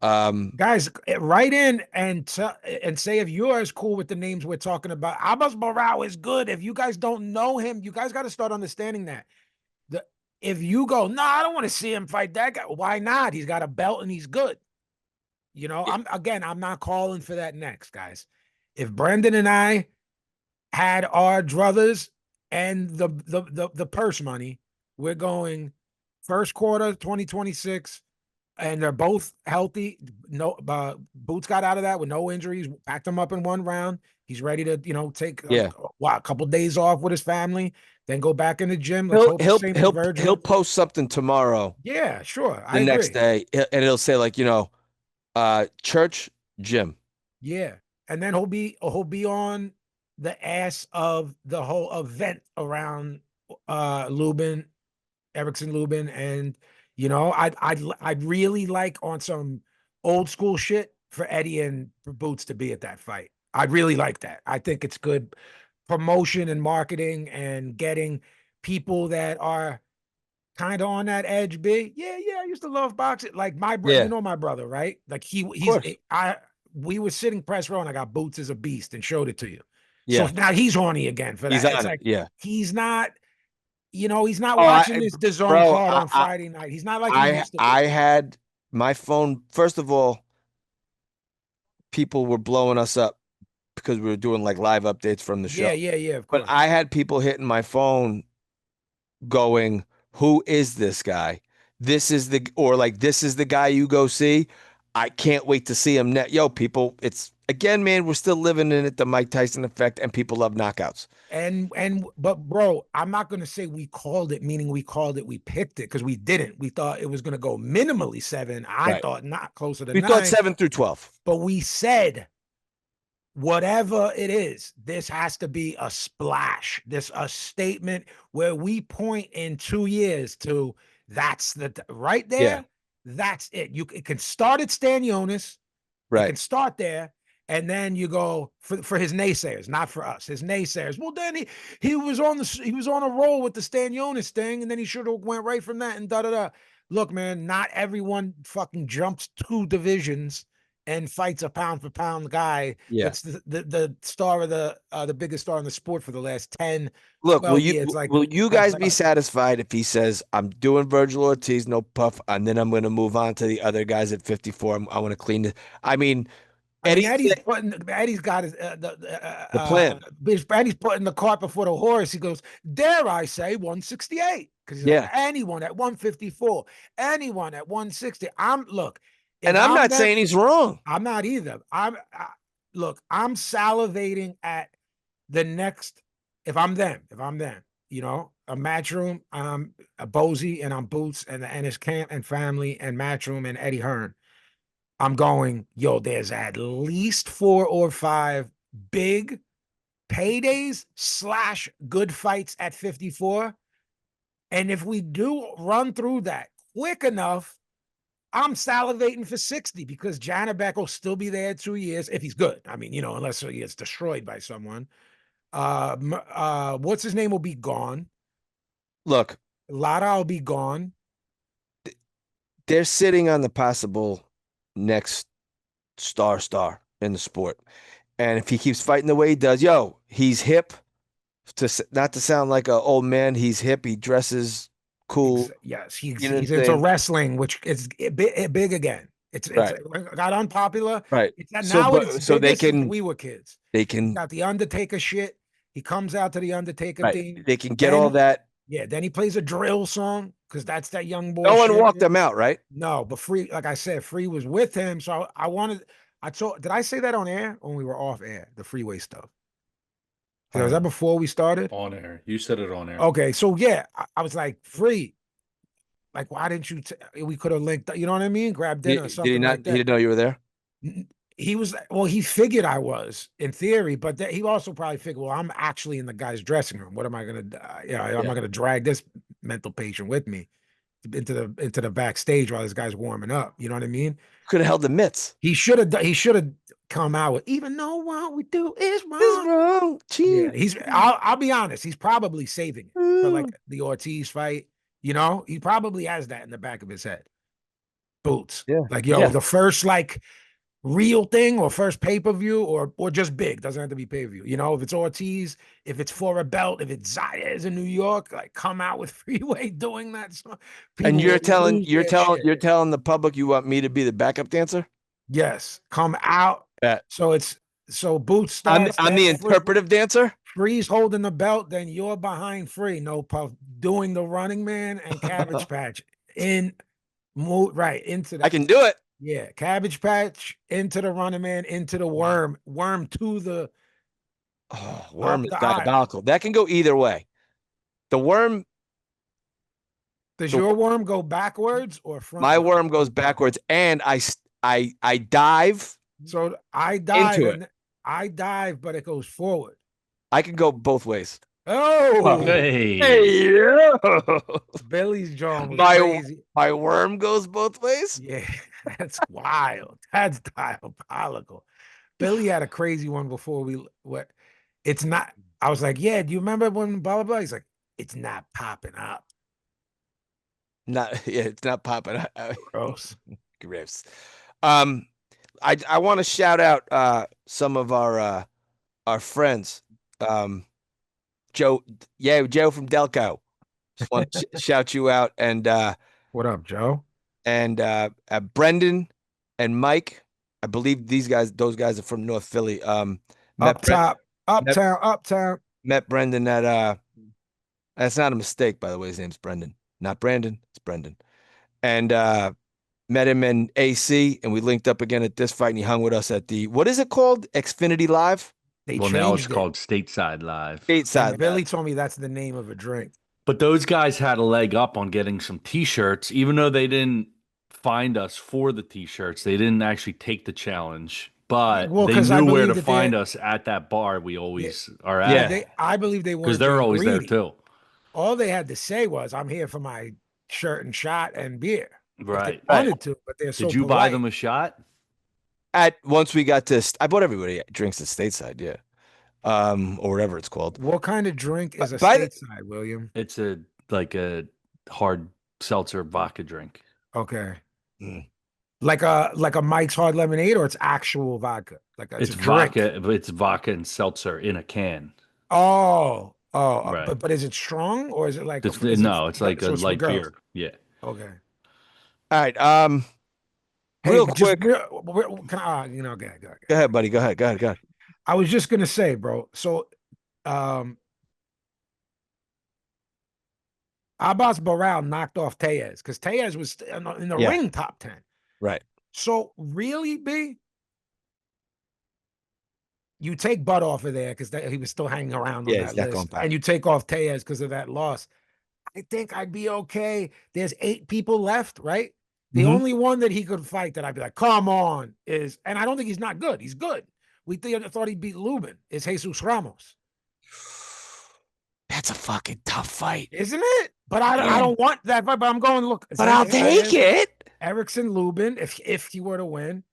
Guys, write in and say if you're as cool with the names we're talking about. Abbas Barao is good. If you guys don't know him, you guys got to start understanding that. If you go, no, I don't want to see him fight that guy. Why not? He's got a belt and he's good. You know, I'm not calling for that next, guys. If Brendan and I had our druthers and the purse money, we're going first quarter 2026. and they're both healthy. No, Boots got out of that with no injuries. Packed him up in one round. He's ready to, take a couple days off with his family, then go back in the gym. Let's hope the same with Virgil. He'll post something tomorrow. Yeah, sure. The next day, and it'll say like, church, gym. Yeah, and then he'll be on the ass of the whole event around Lubin, Erickson Lubin, and I'd really like on some old school shit for Eddie and for Boots to be at that fight. I'd really like that. I think it's good promotion and marketing and getting people that are kind of on that edge big. Yeah, I used to love boxing. Like my brother, my brother, right? Like we were sitting press row and I got Boots as a beast and showed it to you. Yeah. So now he's horny again for that. He's on it. Yeah. He's not, he's not watching this DAZN card on Friday night. He's not like he used to be. I had my phone. First of all, people were blowing us up because we were doing like live updates from the show. Yeah, of course. But I had people hitting my phone going, who is this guy? This is the guy you go see. I can't wait to see him net. Yo, people, it's again, man, we're still living in it, the Mike Tyson effect, and people love knockouts. But bro, I'm not gonna say we called it, meaning we picked it, because we didn't. We thought it was gonna go minimally 7. I thought not closer to 9. We thought 7 through 12. But we said, whatever it is, this has to be a splash. This a statement where we point in 2 years to that's right there. Yeah. That's it. It can start at Stanionis. Right. You can start there. And then you go for his naysayers, not for us. His naysayers. Well, then he was on a roll with the Stanionis thing, and then he should have went right from that and da. Look, man, not everyone fucking jumps 2 divisions and fights a pound for pound guy. Yeah. That's the star of the biggest star in the sport for the last 10. Look, will years. You guys be satisfied if he says, I'm doing Virgil Ortiz, no puff, and then I'm going to move on to the other guys at 54. I want to clean it. I mean, Eddie's got his the plan. Eddie's putting the cart before the horse. He goes, dare I say 168? Because he's like, anyone at 154, anyone at 160. I'm not saying he's wrong. I'm not either. I'm salivating at the next. If I'm them, a Matchroom, a Bozy, and I'm Boots, and his camp and family, and Matchroom and Eddie Hearn. I'm going, there's at least 4 or 5 big paydays / good fights at 54. And if we do run through that quick enough, I'm salivating for 60, because Janabek will still be there 2 years if he's good. I mean, unless he gets destroyed by someone. What's his name will be gone. Look, Lara will be gone. They're sitting on the possible next star in the sport. And if he keeps fighting the way he does, he's hip. Not to sound like an old man, he's hip. He dresses cool. Yes, he's into wrestling, which is big again. It's got unpopular. Right. So they can. We were kids. They can got the Undertaker shit. He comes out to the Undertaker theme. They can get all that. Yeah. Then he plays a drill song, because that's that young boy. No one walked him out, right? No, but Free, like I said, Free was with him. So did I say that on air or when we were off air? The Freeway stuff. Was that before we started? On air. You said it on air. Okay. So I was like, Free. Like, why didn't you? We could have linked. You know what I mean? Grab dinner or something. Did he not? Like that. He didn't know you were there. He figured I was in theory, but he also probably figured, well, I'm actually in the guy's dressing room. What am I going to? I'm not going to drag this mental patient with me into the backstage while this guy's warming up. You know what I mean? Could have held the mitts. He should have come out with, even though what we do is wrong. I'll be honest. He's probably saving it for like the Ortiz fight. He probably has that in the back of his head. Boots. Yeah. Like, the first real thing or first pay-per-view or just big. Doesn't have to be pay-per-view. If it's Ortiz, if it's for a belt, if it's Zayas in New York, come out with Freeway doing that stuff. And you're telling the public you want me to be the backup dancer? Yes. Come out. Bet. So Boots starts. I'm the interpretive dancer. Free's holding the belt, then you're behind Free. No puff, doing the running man and Cabbage Patch in Move right into I that. can do it. Yeah, Cabbage Patch into the Running Man, into the Worm, Worm to the Oh, Worm is the eye. diabolical. That can go either way. The Worm, Does the your Worm go backwards or front? my Worm goes backwards, and I dive So I dive into it. and I dive, but it goes forward. I can go both ways. Oh, Hey. yeah. Billy's jaw was My crazy. my Worm goes both ways. Yeah, that's wild. That's diabolical. Billy had a crazy one before we what it's not. I was like, yeah, do you remember when blah blah blah? He's like, it's not popping up. Not yeah, it's not popping. Gross. Gross. I want to shout out some of our friends. Joe from Delco. Just want to shout you out and What up, Joe? and Brendan and Mike. I believe those guys are from North Philly. Up top, uptown. Met Brendan at that's not a mistake, by the way. His name's Brendan, not Brandon. It's Brendan. And met him in AC, and we linked up again at this fight, and he hung with us at the, what is it called? Xfinity Live? They Well, changed now it's it. called Stateside Live. Stateside. And Billy told me that's the name of a drink. But those guys had a leg up on getting some T-shirts, even though they didn't find us for the T-shirts. They didn't actually take the challenge, but Well, they 'cause I knew where believe to that find they're- us at that bar we always are Yeah. at. I believe they Because weren't they're being always there greedy. too. All they had to say was, "I'm here for my shirt and shot and beer." If Right. they wanted to, but they're so Did you polite. buy them a shot? Once we got to, I bought everybody drinks at Stateside, yeah, or whatever it's called. What kind of drink is a By the- stateside, William? It's like a hard seltzer vodka drink. Okay. Mm. Like a Mike's Hard Lemonade, or it's actual vodka? Like It's a drink. vodka. It's vodka and seltzer in a can. Oh, Right. but is it strong or is it like It's is it- it's like so a it's for light girls? beer. Yeah. Okay. All right. Hey, Real just quick. can I, go ahead. Go ahead, buddy. Go ahead. I was just gonna say, bro. So, Abbas Barral knocked off Tellez because Tellez was in the Yeah. ring top 10. Right. So really, B, you take Bud off of there because he was still hanging around on Yeah, that he's not going list, back. and you take off Tellez because of that loss. I think I'd be okay. There's 8 people left, right? The Mhm. only one that he could fight that I'd be like, come on, is, and I don't think he's not good. He's good. We thought he beat Lubin. Is Jesus Ramos. That's a fucking tough fight, Isn't it? But I don't want that fight. But I'm going, look. but I'll take it. Erickson Lubin, if he were to win.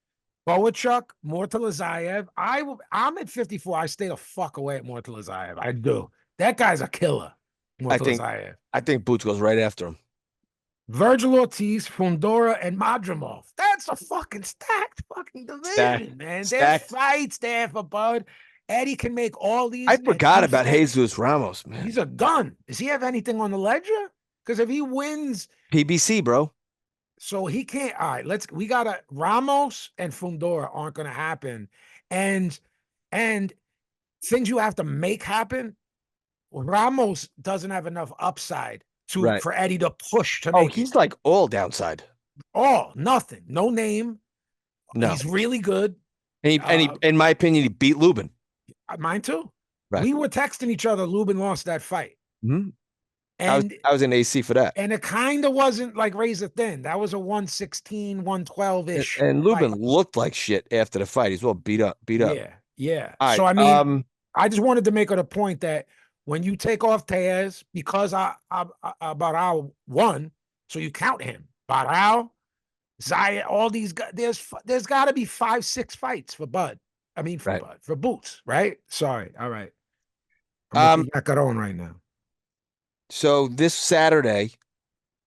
Boachuk, Mortalazayev. I'm at 54. I stay the fuck away at Mortalazayev. I do. That guy's a killer. Mortalazayev. I think Boots goes right after him. Virgil Ortiz, Fundora, and Madrimov. That's a fucking stacked fucking division, man. There's Stacked. fights there for Bud. Eddie can make all these. I and forgot he's about a- Jesus Ramos, man. He's a gun. Does he have anything on the ledger? Because if he wins, PBC, bro. so he can't. All right, we gotta Ramos and Fundora aren't gonna happen. And things you have to make happen. Ramos doesn't have enough upside Right. for Eddie to push to Oh, make he's like all downside. nothing. No name. No. He's really good. And he, in my opinion, he beat Lubin. Mine too. Right. We were texting each other. Lubin lost that fight. Mhm. And I was in AC for that. and it kind of wasn't like razor thin. That was a 116, 112-ish. And Lubin fight. looked like shit after the fight. He's well beat up. Yeah. All right, So I mean, I just wanted to make it a point that when you take off Tellez, because Barral won, so you count him. Barral, Zaya, all these guys. There's got to be 5-6 fights for Bud. I mean, for Right. Bud, for Boots, right? Sorry. All right. I'm with Yacaron right now. So this Saturday,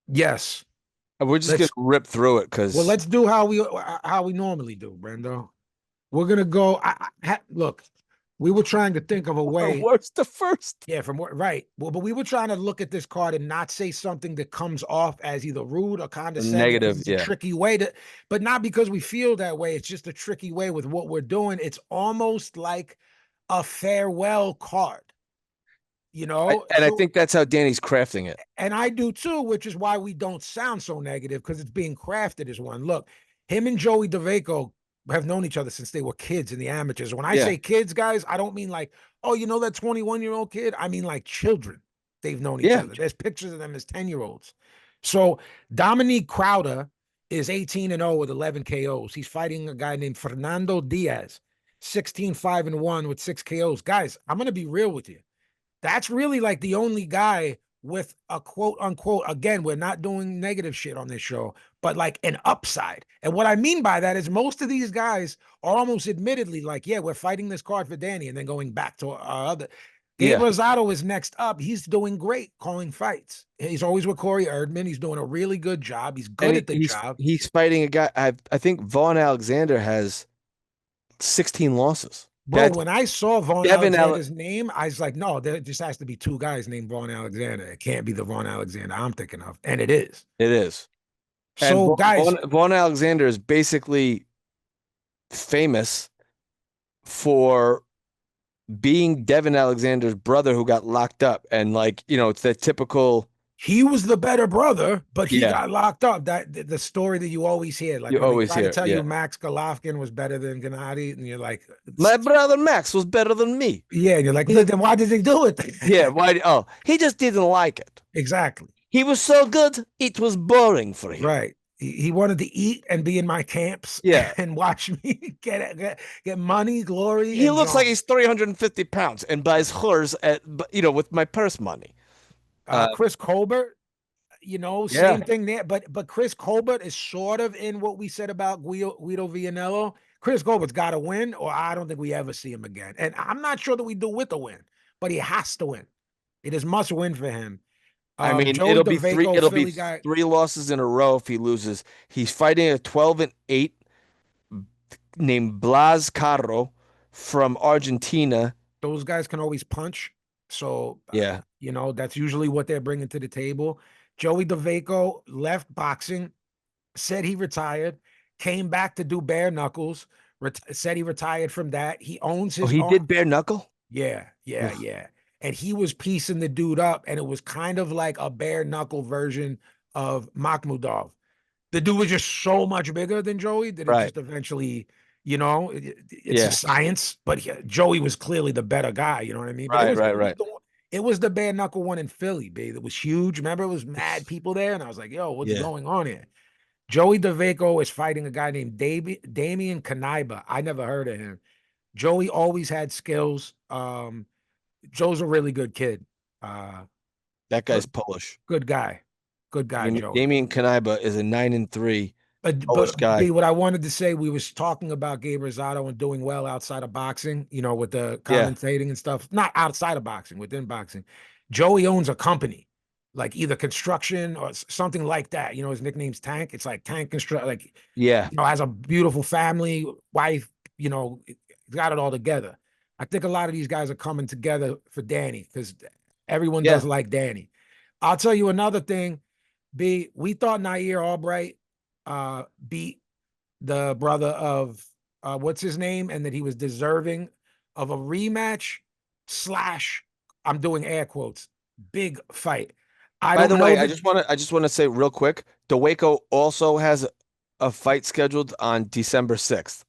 Yes. we're just gonna rip through it because Well, let's do how we normally do, Brendo. We're gonna go. Look, we were trying to think of a way. worst to first. Yeah, from what right. Well, but we were trying to look at this card and not say something that comes off as either rude or condescending. Negative, It's a yeah. tricky way to, but not because we feel that way. It's just a tricky way with what we're doing. It's almost like a farewell card. you know. I think that's how Danny's crafting it. And I do too, which is why we don't sound so negative, because it's being crafted as one. Look, him and Joey DeVaco have known each other since they were kids in the amateurs. When I say kids, guys, I don't mean like, oh, you know that 21-year-old kid? I mean like children. They've known each other. There's pictures of them as 10-year-olds. So Dominique Crowder is 18-0 with 11 KOs. He's fighting a guy named Fernando Diaz, 16-5-1 with 6 KOs. Guys, I'm going to be real with you. That's really like the only guy with a quote unquote, again, we're not doing negative shit on this show, but like an upside. And what I mean by that is most of these guys are almost admittedly like, yeah, we're fighting this card for Danny, and then going back to our other. Gabe Rosado is next up. He's doing great calling fights. He's always with Corey Erdman. He's doing a really good job. He's good at the job. He's fighting a guy. I think Vaughn Alexander has 16 losses. Bro, when I saw Vaughn Alexander's name, I was like, no, there just has to be 2 guys named Vaughn Alexander. It can't be the Vaughn Alexander I'm thinking of. And it is. It is. So, and guys. Vaughn Alexander is basically famous for being Devin Alexander's brother who got locked up. And like, you know, it's that typical. He was the better brother, but he got locked up. That the story that you always hear. Like, you always hear. To tell you Max Golovkin was better than Gennady, and you're like, my brother Max was better than me. Yeah, and you're like, then why did they do it? Yeah, why? Oh, he just didn't like it. Exactly. He was so good, it was boring for him. Right. He wanted to eat and be in my camps. Yeah, and watch me get money, glory. He looks like he's 350 pounds and buys whores with my purse money. Chris Colbert. You know, same thing there. But Chris Colbert is sort of in what we said about Guido Vianello. Chris Colbert's got to win, or I don't think we ever see him again. And I'm not sure that we do with a win, but he has to win. It is must win for him. I mean, it'll be 3 losses in a row if he loses. He's fighting a 12-8 named Blas Carro from Argentina. Those guys can always punch. So, you know, that's usually what they're bringing to the table. Joey DeVaco left boxing, said he retired, came back to do bare knuckles, said he retired from that. He owns his own. Did bare knuckle? Yeah. And he was piecing the dude up, and it was kind of like a bare knuckle version of Makhmudov. The dude was just so much bigger than Joey that it just eventually, you know, it's a science. But Joey was clearly the better guy, you know what I mean? Right. It was the bare knuckle one in Philly, babe. It was huge. Remember, it was mad people there, and I was like, yo, what's going on here? Joey DeVaco is fighting a guy named Damian Kanaiba. I never heard of him. Joey always had skills. Joe's a really good kid. That guy's Polish. Good guy, Joey. Damian Kanaiba is a 9-3 Polish guy. What I wanted to say, we was talking about Gabe Rosado and doing well outside of boxing, you know, with the commentating and stuff. Not outside of boxing, within boxing. Joey owns a company, like either construction or something like that. You know, his nickname's Tank. It's like Tank Construct. Like, you know, has a beautiful family, wife. You know, got it all together. I think a lot of these guys are coming together for Danny because everyone does like Danny. I'll tell you another thing, B. We thought Nair Albright beat the brother of what's his name, and that he was deserving of a rematch / I'm doing air quotes, big fight. By the way, I just want to say real quick, DeWaco also has a fight scheduled on December 6th.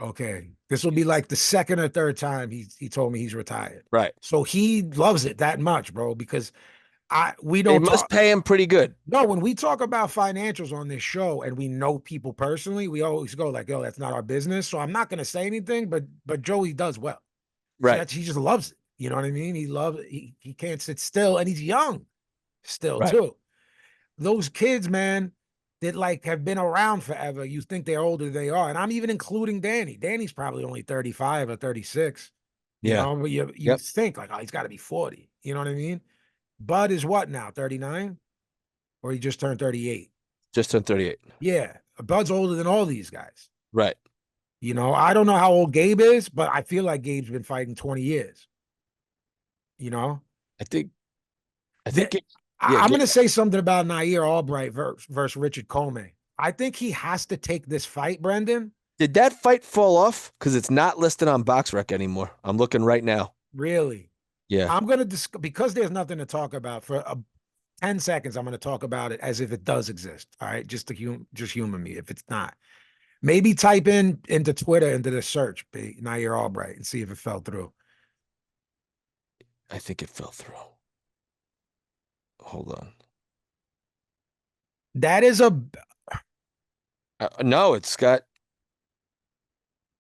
Okay. This will be like the second or third time he told me he's retired. Right. So he loves it that much, bro, because we don't. They must pay him pretty good. No, when we talk about financials on this show and we know people personally, we always go like, "Yo, that's not our business." So I'm not going to say anything, but Joey does well. Right. So he just loves it. You know what I mean? He loves it. He can't sit still, and he's young still too. Those kids, man, that like have been around forever. You think they're older than they are. And I'm even including Danny. Danny's probably only 35 or 36. You know, but you think like, oh, he's got to be 40. You know what I mean? Bud is what now? 39? Or he just turned 38? Just turned 38. Yeah. Bud's older than all these guys. Right. You know, I don't know how old Gabe is, but I feel like Gabe's been fighting 20 years. You know? I think I'm going to say something about Nair Albright versus Richard Comey. I think he has to take this fight, Brendan. Did that fight fall off? Because it's not listed on BoxRec anymore. I'm looking right now. Really? Yeah. I'm gonna because there's nothing to talk about for 10 seconds. I'm gonna talk about it as if it does exist. All right, just to just humor me if it's not. Maybe type into Twitter into the search, Nair Albright, and see if it fell through. I think it fell through. Hold on. That is a No, it's got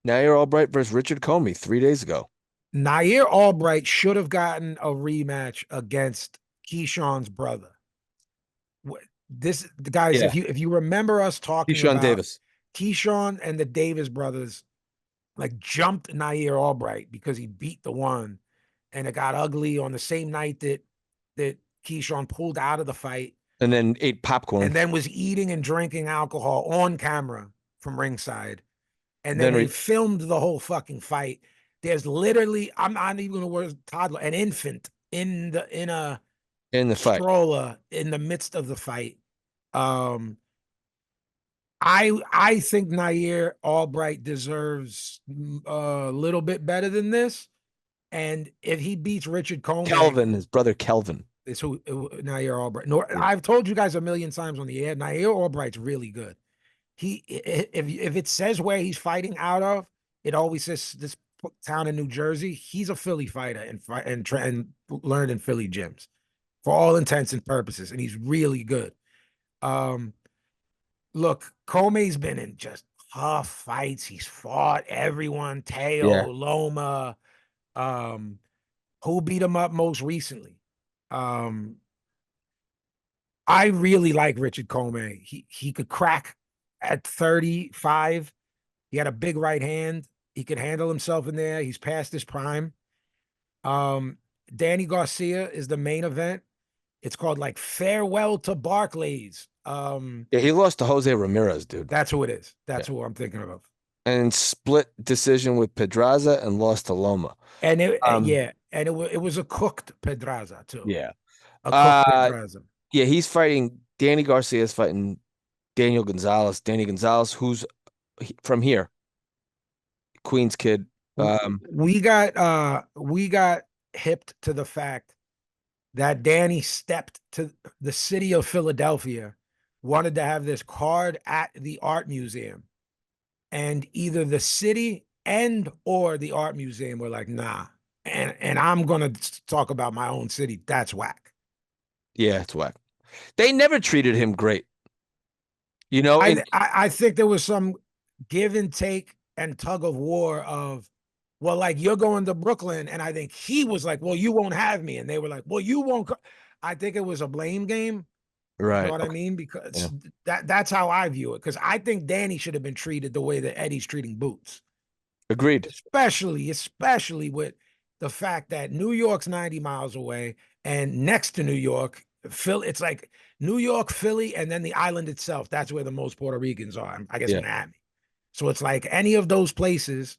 Nair Albright versus Richard Comey 3 days ago. Nair Albright should have gotten a rematch against Keyshawn's brother. This guys, Yeah. if you remember us talking Keyshawn about Davis. Keyshawn and the Davis brothers, like jumped Nair Albright because he beat the one, and it got ugly on the same night that Keyshawn pulled out of the fight. And then ate popcorn. And then was eating and drinking alcohol on camera from ringside. And then they filmed the whole fucking fight. There's literally, I'm not even gonna word toddler, an infant in the fight. Stroller in the midst of the fight. I think Nair Albright deserves a little bit better than this. And if he beats Richard Comey, Kelvin, his brother Kelvin. is who Nair Albright. I've told you guys a million times on the air, Nair Albright's really good. If it says where he's fighting out of, it always says this town in New Jersey. He's a Philly fighter and learned in Philly gyms for all intents and purposes, and he's really good. Look, Comey's been in just tough fights. He's fought everyone, Teo, Loma. Who beat him up most recently? I really like Richard Comey. He could crack at 35. He had a big right hand. He could handle himself in there. He's past his prime. Danny Garcia is the main event. It's called like Farewell to Barclays. He lost to Jose Ramirez, dude. That's who it is. That's who I'm thinking of. And split decision with Pedraza and lost to Loma. And it was a cooked Pedraza too. Yeah. A cooked Pedraza. Yeah, he's fighting Danny Garcia's fighting Daniel Gonzalez. Danny Gonzalez, who's from here. Queens kid. We got hipped to the fact that Danny stepped to the city of Philadelphia, wanted to have this card at the art museum, and either the city or the art museum were like, nah. And I'm gonna talk about my own city. That's whack. Yeah, it's whack. They never treated him great. You know, I think there was some give and take and tug of war of, well, like, you're going to Brooklyn. And I think he was like, well, you won't have me. And they were like, well, you won't. I think it was a blame game. Right. You know what I mean? Because that's how I view it. Because I think Danny should have been treated the way that Eddie's treating Boots. Agreed. Especially with the fact that New York's 90 miles away, and next to New York, Philly, it's like New York, Philly, and then the island itself. That's where the most Puerto Ricans are. I guess Miami. So it's like any of those places,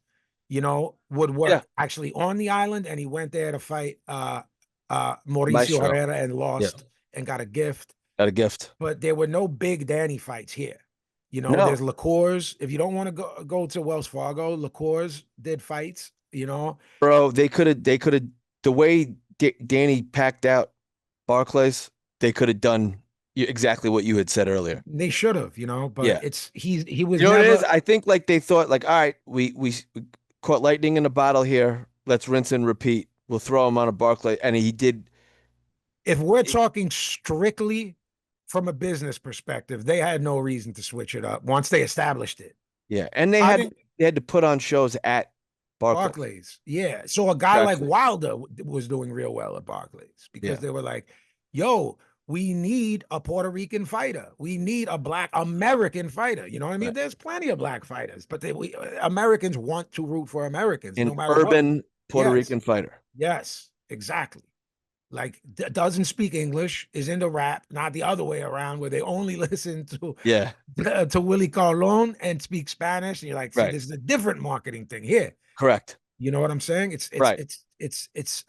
you know, would work. Yeah. Actually, on the island, and he went there to fight Mauricio Herrera and lost and got a gift. But there were no big Danny fights here. You know, there's Liqueurs. If you don't want to go to Wells Fargo, Liqueurs did fights, you know. Bro, they could have the way Danny packed out Barclays, they could have done exactly what you had said earlier. They should have, you know, but he was. You know what it is? I think like they thought like, all right, we caught lightning in a bottle here. Let's rinse and repeat. We'll throw him on a Barclay, and he did. If we're talking strictly from a business perspective, they had no reason to switch it up once they established it. Yeah, and they had to put on shows at Barclays. Yeah, so a guy like Wilder was doing real well at Barclays because they were like, "Yo, we need a Puerto Rican fighter. We need a Black American fighter." You know what I mean? Right. There's plenty of Black fighters, but Americans want to root for Americans. An urban Puerto Rican fighter. Yes, exactly. Like, doesn't speak English, is into rap, not the other way around where they only listen to Willie Colon and speak Spanish. And you're like, see, this is a different marketing thing here. Correct. You know what I'm saying? It's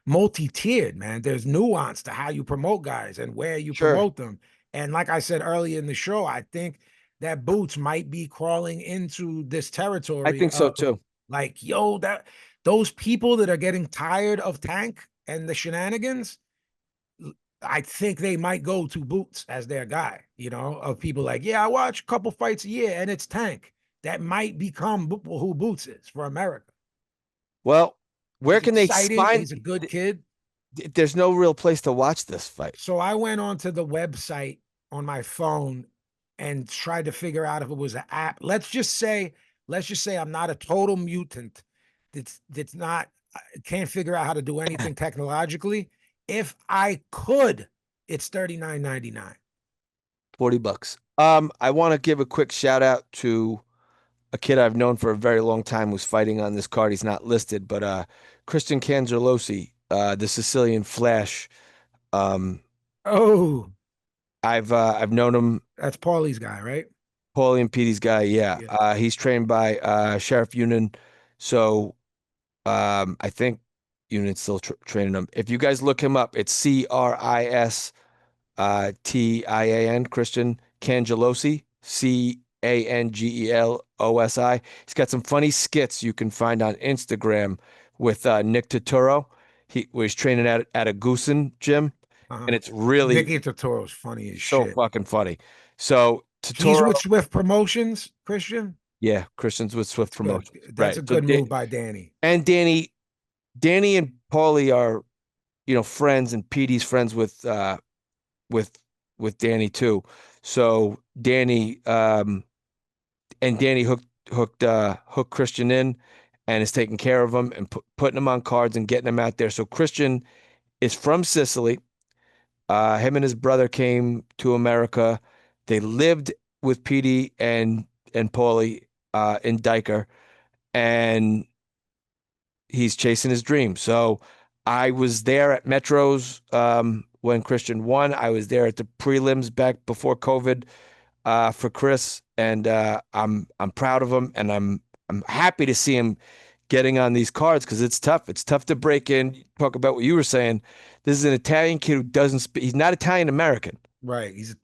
multi-tiered, man. There's nuance to how you promote guys and where you promote them. And like I said earlier in the show, I think that Boots might be crawling into this territory. I think so too. Like, yo, those people that are getting tired of Tank and the shenanigans, I think they might go to Boots as their guy, of people like, yeah, I watch a couple fights a year and it's Tank. That might become who Boots is for America. Well, where He's can they exciting. find? He's a good kid. There's no real place to watch this fight. So I went onto the website on my phone and tried to figure out if it was an app. Let's just say I'm not a total mutant. That's not can't figure out how to do anything technologically. If I could, it's $39.99. $40. I want to give a quick shout out to a kid I've known for a very long time who's fighting on this card. He's not listed, but Christian Cangelosi, the Sicilian Flash. Um, Oh, I've known him, that's Paulie's guy, right? Paulie and Petey's guy. Yeah, Yeah. he's trained by Sheriff Unin, so I think Unit's still training him. If you guys look him up, it's Christian Christian Cangelosi, Cangelosi. He's got some funny skits you can find on Instagram with Nick Turturro. Where he's training at a Goosen gym, and it's really Nicky Totoro's funny as so shit. fucking funny. So He's Turturro, with Swift Promotions, Christian. yeah, Christian's with Swift Good. Promotions, That's right? a So good move by Danny. and Danny and Paulie are, friends, and Petey's friends with with Danny too. So Danny hooked Christian in and is taking care of him and putting him on cards and getting him out there. So Christian is from Sicily. Him and his brother came to America. They lived with Petey and Paulie in Diker, and he's chasing his dream. So I was there at Metros when Christian won. I was there at the prelims back before COVID for Chris, and I'm proud of him, and I'm happy to see him getting on these cards because it's tough. It's tough to break in. Talk about what you were saying. This is an Italian kid who doesn't speak. He's not Italian American. Right. He's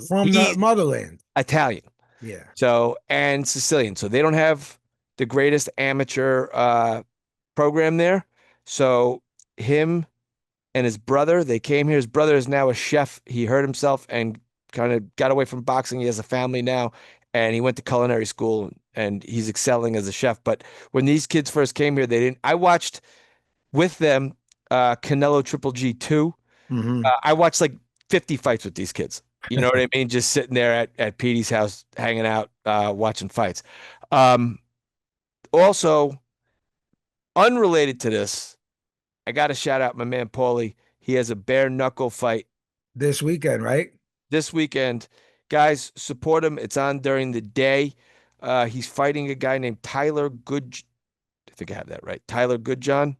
from the motherland. Italian. Yeah. So, and Sicilian. So they don't have the greatest amateur program there. So him and his brother, they came here. His brother is now a chef. He hurt himself and kind of got away from boxing. He has a family now, and he went to culinary school and he's excelling as a chef. But when these kids first came here, they didn't. I watched with them Canelo Triple G 2. I watched like 50 fights with these kids. You know what I mean? Just sitting there at Petey's house, hanging out, watching fights. Also, unrelated to this, I got to shout out my man Paulie. He has a bare knuckle fight This weekend, right? this weekend. Guys, support him. It's on during the day. He's fighting a guy named Tyler Good. I think I have that right. Tyler Goodjohn,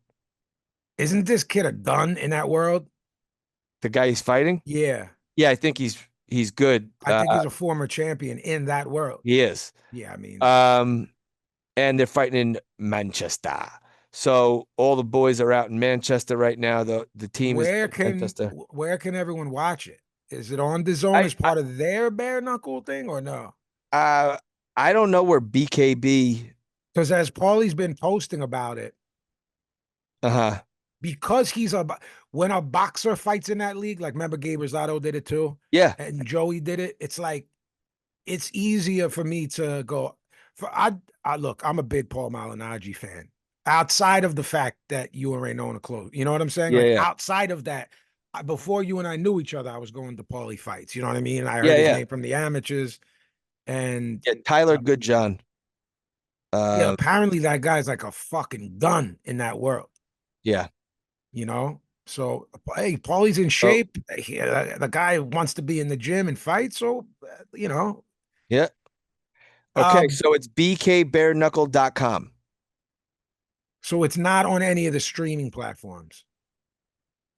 Isn't this kid a gun in that world? the guy he's fighting. Yeah. Yeah, I think he's good. I think he's a former champion in that world. He is. Yeah, I mean, And they're fighting in Manchester. So all the boys are out in Manchester right now. The team is in Manchester. where can everyone watch it? Is it on the zone as part of their bare knuckle thing or no? I don't know where BKB. Because as Paulie's been posting about it, because when a boxer fights in that league, like remember Gabe Rosado did it too? Yeah. And Joey did it. It's like it's easier for me to go. Look, I'm a big Paul Malignaggi fan. Outside of the fact that you and Raynona are close, you know what I'm saying? Yeah, like yeah. Outside of that, before you and I knew each other, I was going to Paulie fights. You know what I mean? I heard Yeah, his yeah. name from the amateurs, and Tyler Goodjohn. yeah, apparently that guy's like a fucking gun in that world. Yeah. You know, so hey, Paulie's in shape. The guy wants to be in the gym and fight, so you know. Yeah. Okay, so it's bkbareknuckle.com. So it's not on any of the streaming platforms.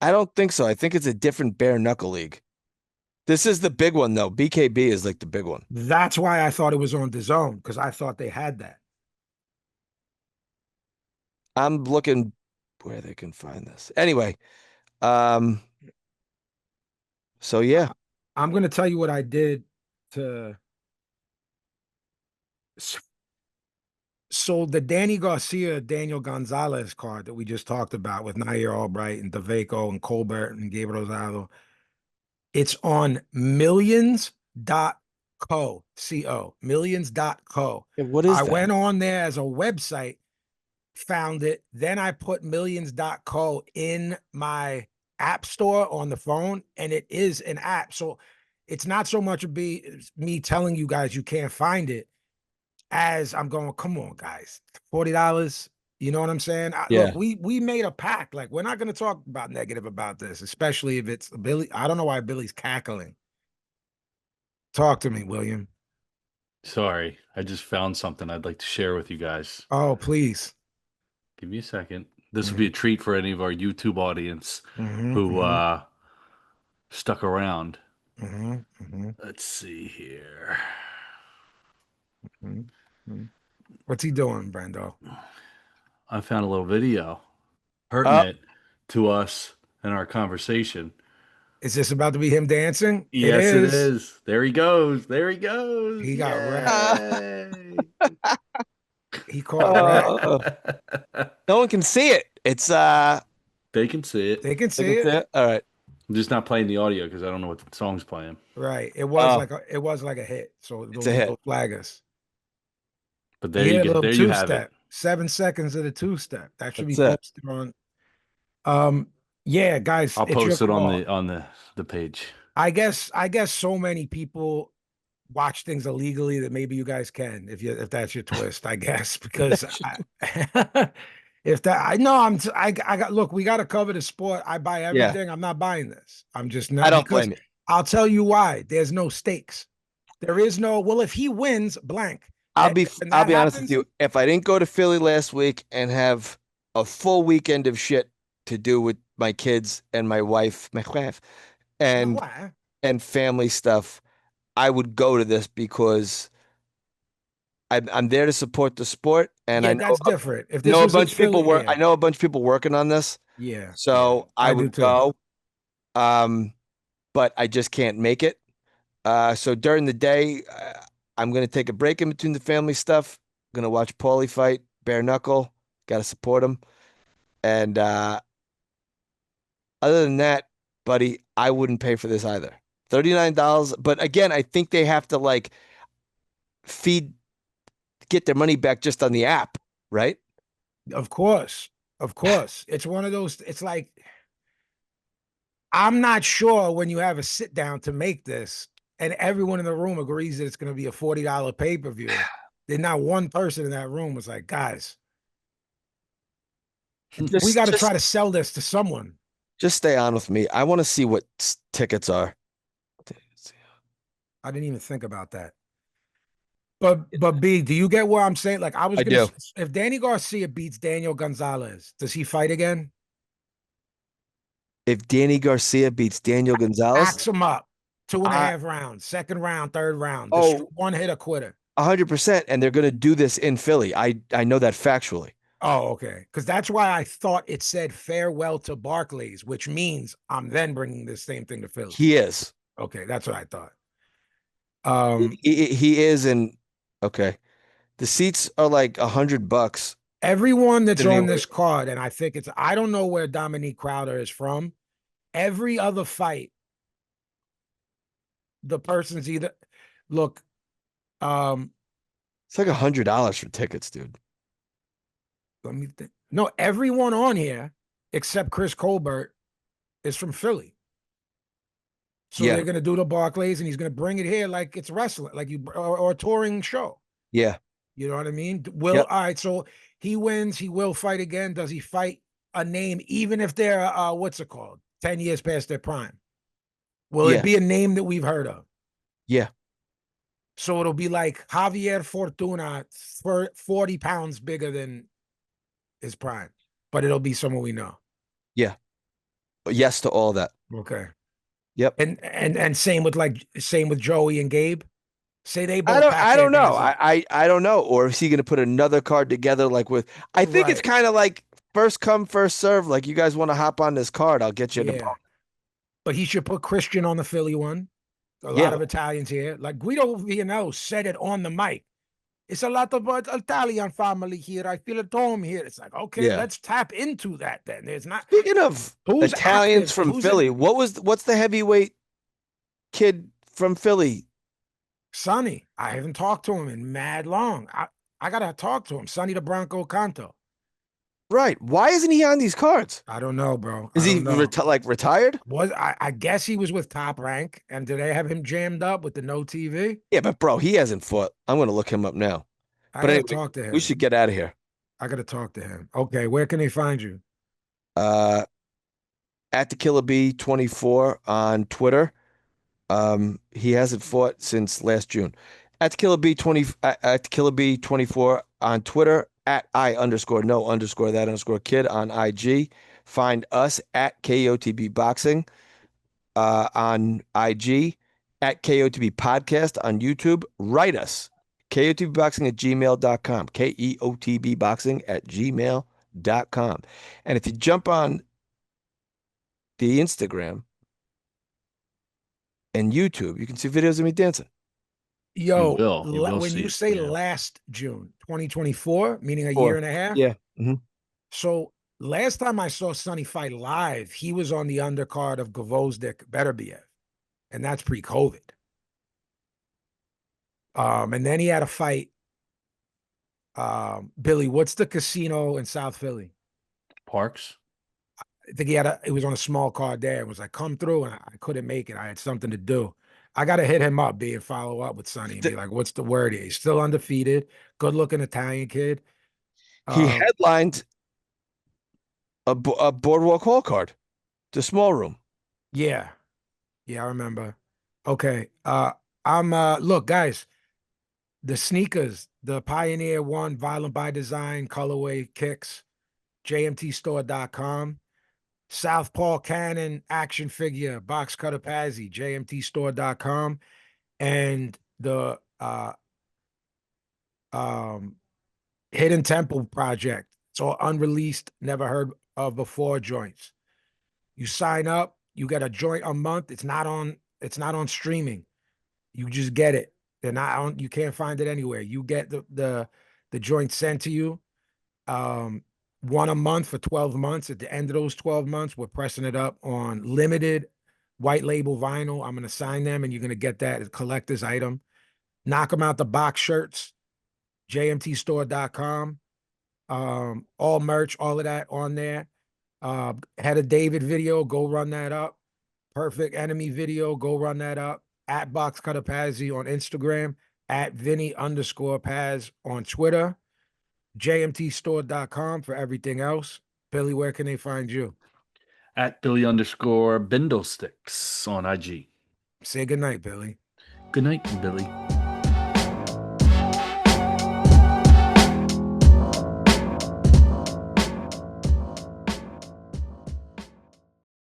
I don't think so. I think it's a different bare knuckle league. This is the big one though. BKB is like the big one. That's why I thought it was on DAZN because I thought they had that. I'm looking where they can find this. Anyway, so yeah. I'm going to tell you what I did to So the Danny Garcia, Daniel Gonzalez card that we just talked about with Nair Albright and DeVaco and Colbert and Gabriel Rosado, it's on millions.co, C-O, millions.co. Yeah, what is I that? went on there as a website, found it. Then I put millions.co in my app store on the phone, and it is an app. So it's not so much me telling you guys you can't find it as I'm going, come on, guys, $40. You know what I'm saying? Yeah. Look, we made a pact. Like, we're not going to talk about negative about this, especially if it's Billy. I don't know why Billy's cackling. Talk to me, William. Sorry, I just found something I'd like to share with you guys. Oh, please. Give me a second. This will be a treat for any of our YouTube audience who stuck around. Let's see here. What's he doing, Brando? I found a little video pertinent to us and our conversation. Is this about to be him dancing? Yes, it is. There he goes. There he goes. He got Yay! He caught red. No one can see it. It's They can see it. They can they see can it. see it. All right. I'm just not playing the audio because I don't know what the song's playing. Right. It was Oh. like a hit. So It's a hit. they'll flag us. But there you go. There you have it. 7 seconds of the two-step. That should That's be it. posted on. Yeah, guys. I'll it's post your it call. on the page. I guess so many people watch things illegally that maybe you guys can, if that's your twist, I guess, because if that I know I got look, we got to cover the sport. I buy everything. I'm not buying this. I'm just not. I don't because blame you. I'll tell you why. There's no stakes. There is no. Well, if he wins, blank. I'll be honest with you. If I didn't go to Philly last week and have a full weekend of shit to do with my kids and my wife, and family stuff, I would go to this because I'm there to support the sport, and I know that's different. If I this know a was bunch of people Philly, I know a bunch of people working on this. Yeah. So I would go. too. But I just can't make it. So during the day, I'm going to take a break in between the family stuff. I'm going to watch Paulie fight, bare knuckle. Got to support him. And other than that, buddy, I wouldn't pay for this either. $39. But again, I think they have to like get their money back just on the app, right? Of course. It's one of those, it's like, I'm not sure when you have a sit down to make this and everyone in the room agrees that it's going to be a $40 pay-per-view. There's not one person in that room was like, guys, we got to try to sell this to someone. Just stay on with me. I want to see what tickets are. I didn't even think about that. But B, do you get what I'm saying? Like, if Danny Garcia beats Daniel Gonzalez, does he fight again? If Danny Garcia beats Daniel Gonzalez, axe him up 2.5 rounds, second round, third round. One hit a quitter. 100%. And they're going to do this in Philly. I know that factually. Oh, okay. Because that's why I thought it said farewell to Barclays, which means I'm then bringing the same thing to Philly. He is. Okay, that's what I thought. He is in. Okay. The seats are like $100. Everyone that's on this card, and I think I don't know where Dominique Crowder is from. Every other fight, the person's either look. It's like $100 for tickets, dude. Let me think. No, everyone on here except Chris Colbert is from Philly. So they're gonna do the Barclays, and he's gonna bring it here like it's wrestling, like or a touring show. Yeah, you know what I mean. All right. So he wins. He will fight again. Does he fight a name, even if they're what's it called, 10 years past their prime? Will it be a name that we've heard of? Yeah. So it'll be like Javier Fortuna, 40 pounds bigger than his prime, but it'll be someone we know. Yeah. Yes to all that. Okay. Yep. And same with Joey and Gabe. Say they both. I don't know. I don't know. Or is he going to put another card together like with? I think it's kind of like first come first serve. Like you guys want to hop on this card, I'll get you the ball. But he should put Christian on the Philly one. A lot of Italians here, like Guido Vianello said it on the mic. It's a lot of Italian family here. I feel at home here. It's like, okay, Yeah. let's tap into that then. There's not Speaking of who's Italians active, from who's Philly, what's the heavyweight kid from Philly? Sonny. I haven't talked to him in mad long. I gotta talk to him. Sonny the Bronco Canto. Right. Why isn't he on these cards? I don't know, bro. Is I he don't know. retired? I guess he was with Top Rank, and do they have him jammed up with the no TV? Yeah, but bro, he hasn't fought. I'm going to look him up now. I But gotta anyway, talk to him. we should get out of here. I gotta talk to him. Okay, where can they find you? At the Killer Bee 24 on Twitter. He hasn't fought since last June. At the Killer Bee 20 at the Killer Bee 24 on Twitter. At I_no_that_kid on IG. Find us at KEOTB Boxing on IG. At KEOTB Podcast on YouTube. Write us. KEOTBboxing@gmail.com. KEOTBboxing@gmail.com. And if you jump on the Instagram and YouTube, you can see videos of me dancing. Yo, You will when see you it, say yeah. last June 2024, meaning a year and a half. Yeah. Mm-hmm. So last time I saw Sonny fight live, he was on the undercard of Gvozdyk Beterbiev, and that's pre-COVID. And then he had a fight. Billy, what's the casino in South Philly? Parks. I think it was on a small card there. It was like, come through, and I couldn't make it. I had something to do. I got to hit him up, and follow up with Sonny and be like, what's the word here? He's still undefeated, good-looking Italian kid. He headlined a Boardwalk Hall card, the small room. Yeah. Yeah, I remember. Okay. Look, guys, the sneakers, the Pioneer One, Violent by Design, colorway kicks, jmtstore.com. Southpaw Cannon action figure, box cutter Pazzi, jmtstore.com. And the Hidden Temple Project. It's all unreleased, never heard of before joints. You sign up, you get a joint a month. It's not on streaming. You just get it. They're not on, you can't find it anywhere. You get the joint sent to you. One a month for 12 months. At the end of those 12 months, we're pressing it up on limited white label vinyl. I'm going to sign them, and you're going to get that as a collector's item. Knock them out the box shirts, jmtstore.com. All merch, all of that on there. Had a David video, go run that up. Perfect Enemy video, go run that up. At Box Cutter Pazzi on Instagram, at Vinny_Paz on Twitter, jmtstore.com for everything else. Billy, where can they find you? At Billy_Bindlesticks on IG. Say goodnight, Billy. Good night, Billy.